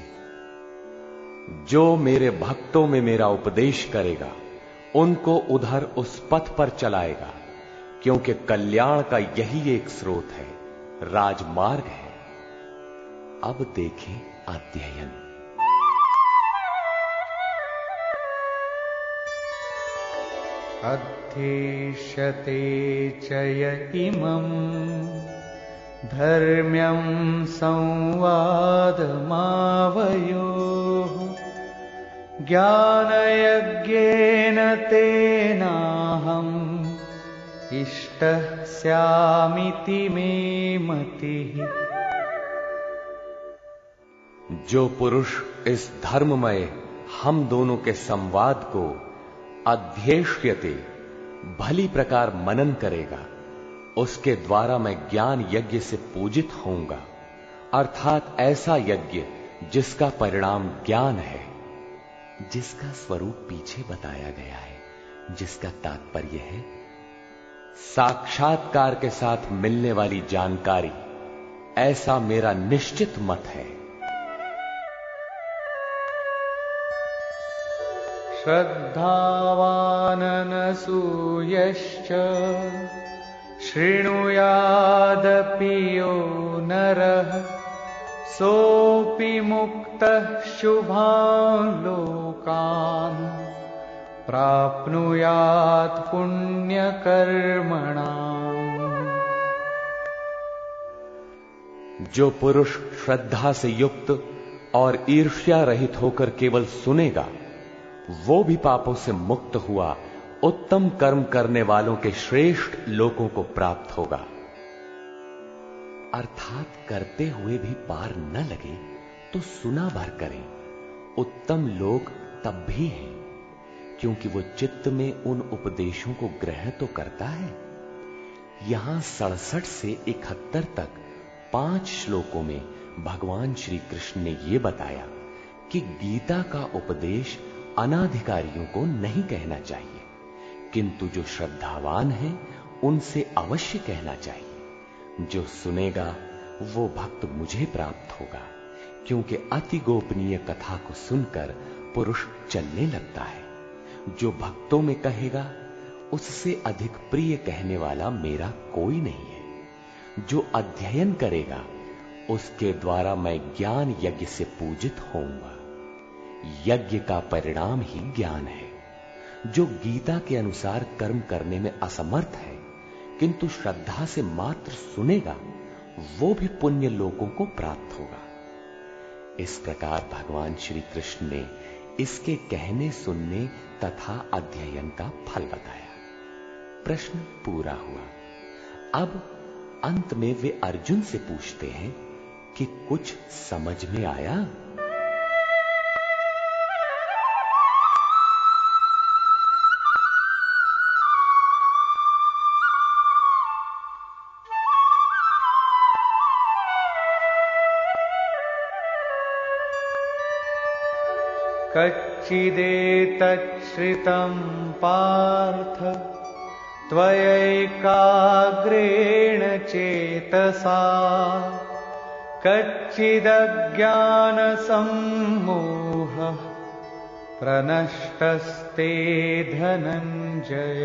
जो मेरे भक्तों में मेरा उपदेश करेगा, उनको उधर उस पथ पर चलाएगा, क्योंकि कल्याण का यही एक स्रोत है, राजमार्ग है। अब देखें अध्ययन। अध्येष्यते च य इमं धर्म्यं संवादमावयोः ज्ञानयज्ञेन तेनाहम् इष्टः स्यामिति मे मतिः। जो पुरुष इस धर्ममय हम दोनों के संवाद को अध्येष्यते भली प्रकार मनन करेगा, उसके द्वारा मैं ज्ञान यज्ञ से पूजित होऊंगा। अर्थात ऐसा यज्ञ जिसका परिणाम ज्ञान है, जिसका स्वरूप पीछे बताया गया है, जिसका तात्पर्य है साक्षात्कार के साथ मिलने वाली जानकारी। ऐसा मेरा निश्चित मत है। श्रद्धावाननसूयश्च शृणुयादपि यो नरः सोऽपि मुक्तः शुभान् लोकान् प्राप्नुयात् पुण्यकर्मणाम्। जो पुरुष श्रद्धा से युक्त और ईर्ष्या रहित होकर केवल सुनेगा, वो भी पापों से मुक्त हुआ उत्तम कर्म करने वालों के श्रेष्ठ लोकों को प्राप्त होगा। अर्थात करते हुए भी पार न लगे तो सुना भर करें। उत्तम लोक तब भी हैं, क्योंकि वो चित्त में उन उपदेशों को ग्रहण तो करता है। यहां 67 से 71 तक 5 श्लोकों में भगवान श्री कृष्ण ने यह बताया कि गीता का उपदेश अनाधिकारियों को नहीं कहना चाहिए, किंतु जो श्रद्धावान हैं उनसे अवश्य कहना चाहिए। जो सुनेगा वो भक्त मुझे प्राप्त होगा, क्योंकि अति गोपनीय कथा को सुनकर पुरुष चलने लगता है। जो भक्तों में कहेगा उससे अधिक प्रिय कहने वाला मेरा कोई नहीं है। जो अध्ययन करेगा उसके द्वारा मैं ज्ञान यज्ञ से पूजित होऊंगा। यज्ञ का परिणाम ही ज्ञान है। जो गीता के अनुसार कर्म करने में असमर्थ है, किंतु श्रद्धा से मात्र सुनेगा, वो भी पुण्य लोकों को प्राप्त होगा। इस प्रकार भगवान श्री कृष्ण ने इसके कहने सुनने तथा अध्ययन का फल बताया। प्रश्न पूरा हुआ। अब अंत में वे अर्जुन से पूछते हैं कि कुछ समझ में आया? कच्चिदेतच्छ्रितं पार्थ त्वयैकाग्रेण चेतसा कच्चिदज्ञानसम्मोहः प्रनष्टस्ते धनञ्जय।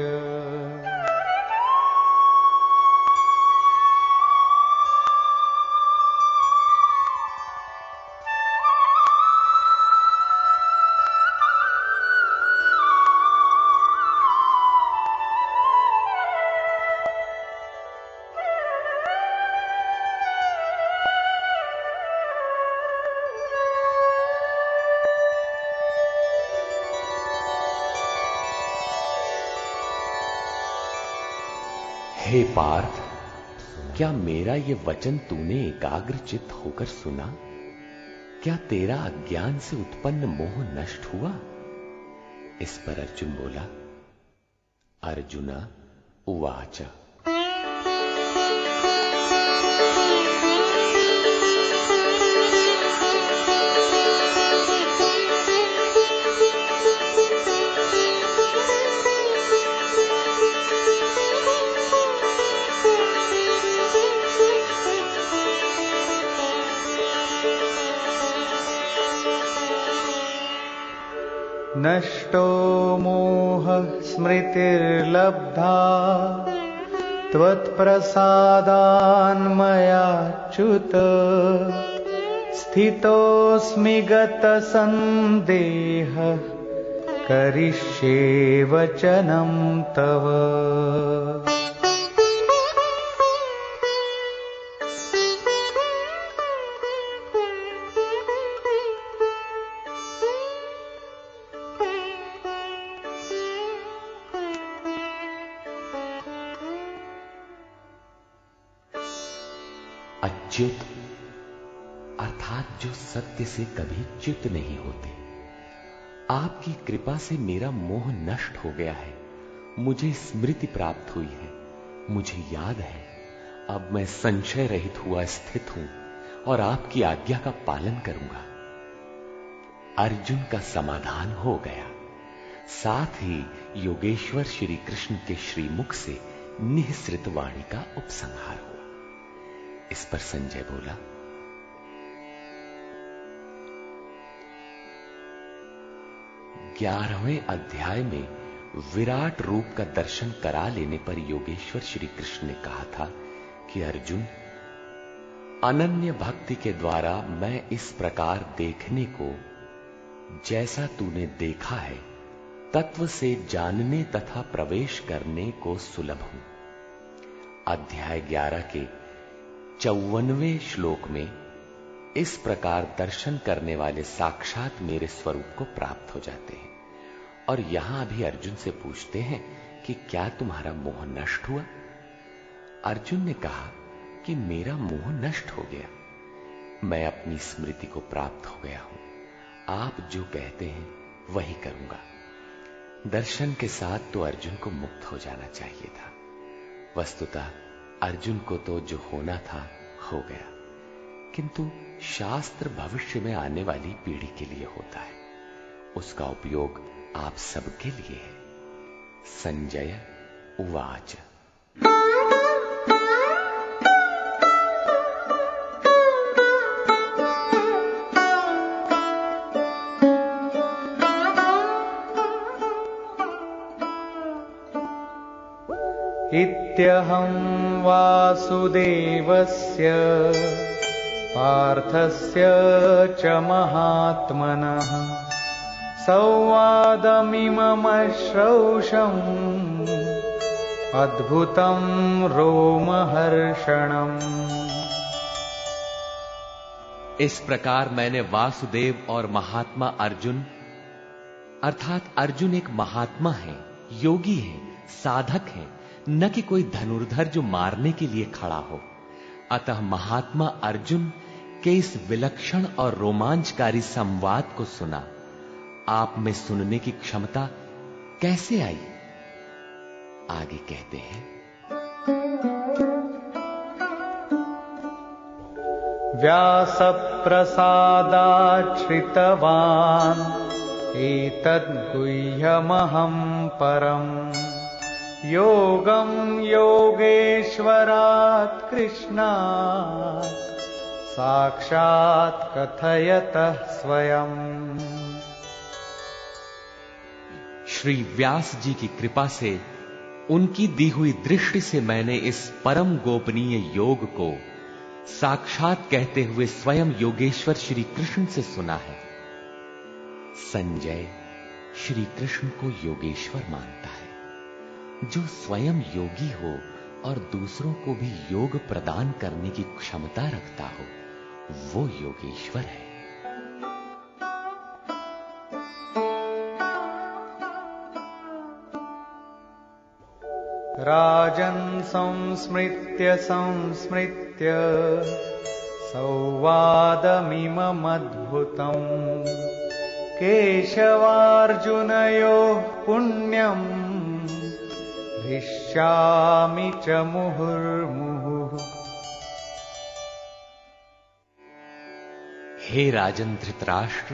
हे पार्थ, क्या मेरा ये वचन तूने एकाग्रचित्त होकर सुना? क्या तेरा अज्ञान से उत्पन्न मोह नष्ट हुआ? इस पर अर्जुन बोला, अर्जुना उवाच। नष्टो मोहः स्मृतिर्लब्धा त्वत्प्रसादान्मयाच्युत स्थितोऽस्मि गतसन्देहः करिष्ये वचनं तव। अच्युत अर्थात जो सत्य से कभी च्युत नहीं होते, आपकी कृपा से मेरा मोह नष्ट हो गया है, मुझे स्मृति प्राप्त हुई है, मुझे याद है, अब मैं संशय रहित हुआ स्थित हूं और आपकी आज्ञा का पालन करूंगा। अर्जुन का समाधान हो गया। साथ ही योगेश्वर श्री कृष्ण के श्रीमुख से निःसृत वाणी का उपसंहार हुआ। इस पर संजय बोला, 11वें अध्याय में विराट रूप का दर्शन करा लेने पर योगेश्वर श्री कृष्ण ने कहा था कि अर्जुन, अनन्य भक्ति के द्वारा मैं इस प्रकार देखने को, जैसा तूने देखा है, तत्व से जानने तथा प्रवेश करने को सुलभ हूं। अध्याय 11 के 54वें श्लोक में इस प्रकार दर्शन करने वाले साक्षात मेरे स्वरूप को प्राप्त हो जाते हैं। और यहां अभी अर्जुन से पूछते हैं कि क्या तुम्हारा मोह नष्ट हुआ? अर्जुन ने कहा कि मेरा मोह नष्ट हो गया, मैं अपनी स्मृति को प्राप्त हो गया हूं, आप जो कहते हैं वही करूंगा। दर्शन के साथ तो अर्जुन को मुक्त हो जाना चाहिए था। वस्तुतः अर्जुन को तो जो होना था हो गया, किंतु शास्त्र भविष्य में आने वाली पीढ़ी के लिए होता है, उसका उपयोग आप सबके लिए है। संजय उवाच। इत्यहं वासुदेवस्य पार्थस्य च महात्मनः संवादमिममश्रौषम् अद्भुतं रोमहर्षणम्। इस प्रकार मैंने वासुदेव और महात्मा अर्जुन, अर्थात अर्जुन एक महात्मा है, योगी है, साधक है, न कि कोई धनुर्धर जो मारने के लिए खड़ा हो। अतः महात्मा अर्जुन के इस विलक्षण और रोमांचकारी संवाद को सुना। आप में सुनने की क्षमता कैसे आई? आगे कहते हैं, व्यासप्रसादाच्छ्रितवान् एतद्गुह्यमहं परम् योगं योगेश्वरात् कृष्णात् साक्षात् कथयतः स्वयम्। श्री व्यास जी की कृपा से उनकी दी हुई दृष्टि से मैंने इस परम गोपनीय योग को साक्षात कहते हुए स्वयं योगेश्वर श्री कृष्ण से सुना है। संजय श्री कृष्ण को योगेश्वर मानता है। जो स्वयं योगी हो और दूसरों को भी योग प्रदान करने की क्षमता रखता हो, वो योगेश्वर है। राजन् संस्मृत्य संस्मृत्य संवादमिममद्भुतम् केशवार्जुनयोः पुण्यम् हृष्यामि च मुहुर्मुहुः। हे राजन धृतराष्ट्र,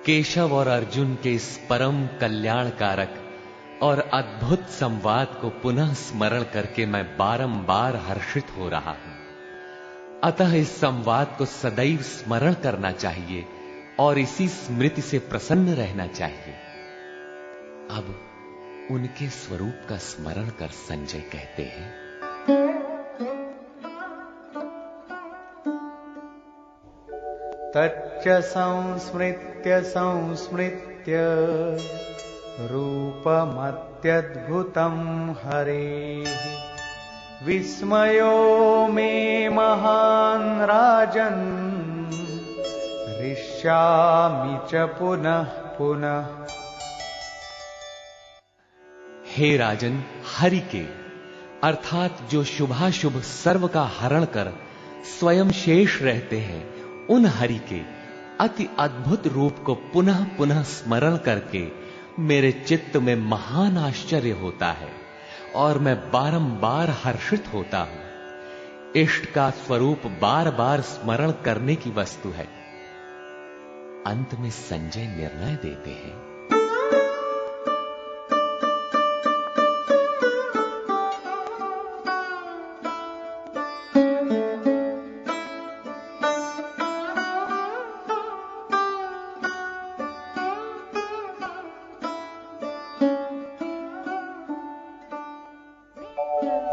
केशव और अर्जुन के इस परम कल्याणकारक और अद्भुत संवाद को पुनः स्मरण करके मैं बारंबार हर्षित हो रहा हूं। अतः इस संवाद को सदैव स्मरण करना चाहिए और इसी स्मृति से प्रसन्न रहना चाहिए। अब उनके स्वरूप का स्मरण कर संजय कहते हैं, तच्च संस्मृत्य संस्मृत्य रूपमत्यद्भुतं हरेः विस्मयो मे महान् राजन् हृष्यामि च पुनः पुनः। हे राजन, हरि के अर्थात जो शुभाशुभ सर्व का हरण कर स्वयं शेष रहते हैं, उन हरि के अति अद्भुत रूप को पुनः पुनः स्मरण करके मेरे चित्त में महान आश्चर्य होता है और मैं बारंबार हर्षित होता हूं। इष्ट का स्वरूप बार बार स्मरण करने की वस्तु है। अंत में संजय निर्णय देते हैं,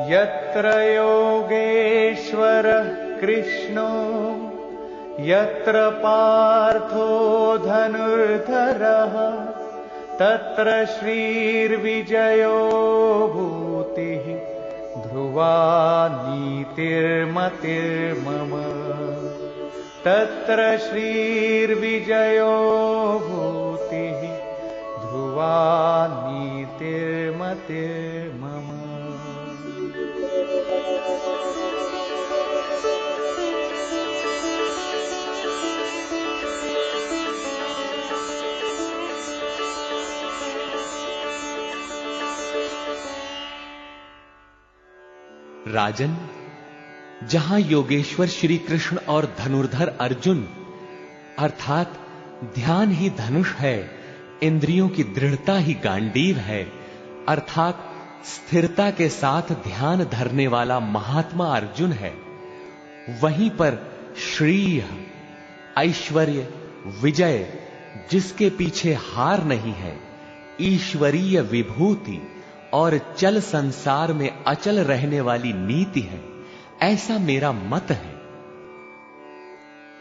यत्र योगेश्वरः कृष्णो यत्र पार्थो धनुर्धरः तत्र श्रीर्विजयो भूतिः ध्रुवा नीतिर्मतिर्मम। तत्र श्रीर्विजयो भूतिः ध्रुवा नीतिर्मतिर्मम। राजन, जहां योगेश्वर श्री कृष्ण और धनुर्धर अर्जुन अर्थात ध्यान ही धनुष है, इंद्रियों की दृढ़ता ही गांडीव है, अर्थात स्थिरता के साथ ध्यान धरने वाला महात्मा अर्जुन है, वहीं पर श्री ऐश्वर्य विजय जिसके पीछे हार नहीं है, ईश्वरीय विभूति और चल संसार में अचल रहने वाली नीति है, ऐसा मेरा मत है।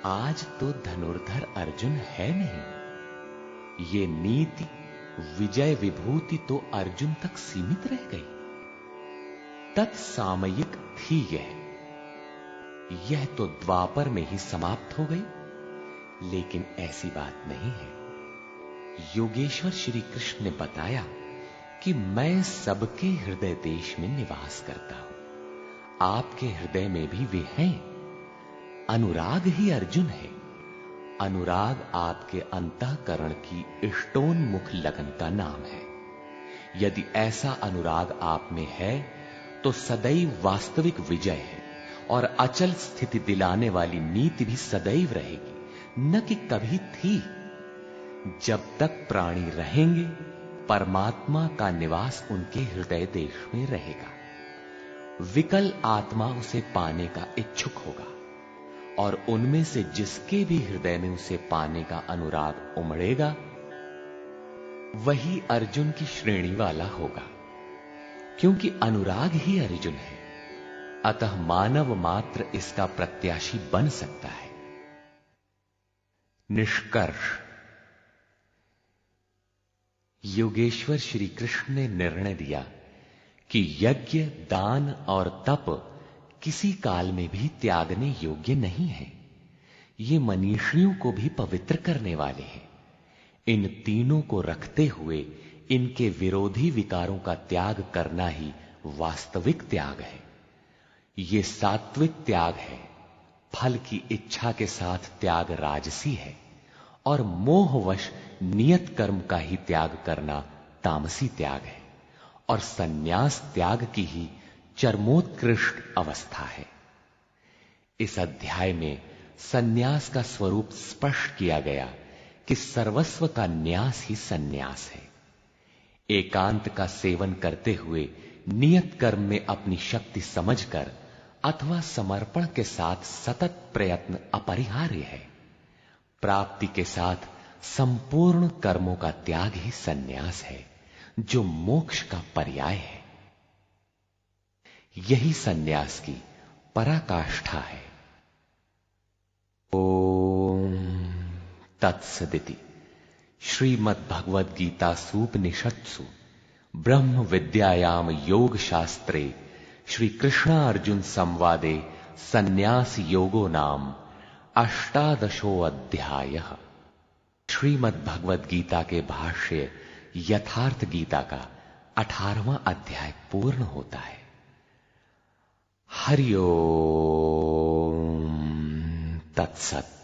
आज तो धनुर्धर अर्जुन है नहीं, ये नीति विजय विभूति तो अर्जुन तक सीमित रह गई। तत्सामयिक थी यह तो द्वापर में ही समाप्त हो गई, लेकिन ऐसी बात नहीं है। योगेश्वर श्री कृष्ण ने बताया कि मैं सबके हृदय देश में निवास करता हूं, आपके हृदय में भी वे हैं। अनुराग ही अर्जुन है। अनुराग आपके अंतःकरण की इष्टोन्मुख लगन का नाम है। यदि ऐसा अनुराग आप में है तो सदैव वास्तविक विजय है और अचल स्थिति दिलाने वाली नीति भी सदैव रहेगी, न कि कभी थी। जब तक प्राणी रहेंगे परमात्मा का निवास उनके हृदय देश में रहेगा। विकल आत्मा उसे पाने का इच्छुक होगा और उनमें से जिसके भी हृदय में उसे पाने का अनुराग उमड़ेगा वही अर्जुन की श्रेणी वाला होगा, क्योंकि अनुराग ही अर्जुन है। अतः मानव मात्र इसका प्रत्याशी बन सकता है। निष्कर्ष, योगेश्वर श्री कृष्ण ने निर्णय दिया कि यज्ञ, दान और तप किसी काल में भी त्यागने योग्य नहीं है। ये मनीषियों को भी पवित्र करने वाले हैं। इन तीनों को रखते हुए इनके विरोधी विकारों का त्याग करना ही वास्तविक त्याग है। ये सात्विक त्याग है। फल की इच्छा के साथ त्याग राजसी है और मोहवश नियत कर्म का ही त्याग करना तामसी त्याग है और सन्यास त्याग की ही चरमोत्कृष्ट अवस्था है। इस अध्याय में सन्यास का स्वरूप स्पष्ट किया गया कि सर्वस्व का न्यास ही सन्यास है। एकांत का सेवन करते हुए नियत कर्म में अपनी शक्ति समझकर अथवा समर्पण के साथ सतत प्रयत्न अपरिहार्य है। प्राप्ति के साथ संपूर्ण कर्मों का त्याग ही सन्यास है, जो मोक्ष का पर्याय है। यही सन्यास की पराकाष्ठा है। ओम तत्सदिति। श्रीमद् भगवद गीता सूपनिषत्सु ब्रह्म विद्यायाम योग शास्त्रे श्री कृष्ण अर्जुन संवादे सन्यास योगो नाम अष्टादशो अध्यायः। श्रीमद् भगवद गीता के भाष्य यथार्थ गीता का 18वां अध्याय पूर्ण होता है। हरि ओम तत्सत्।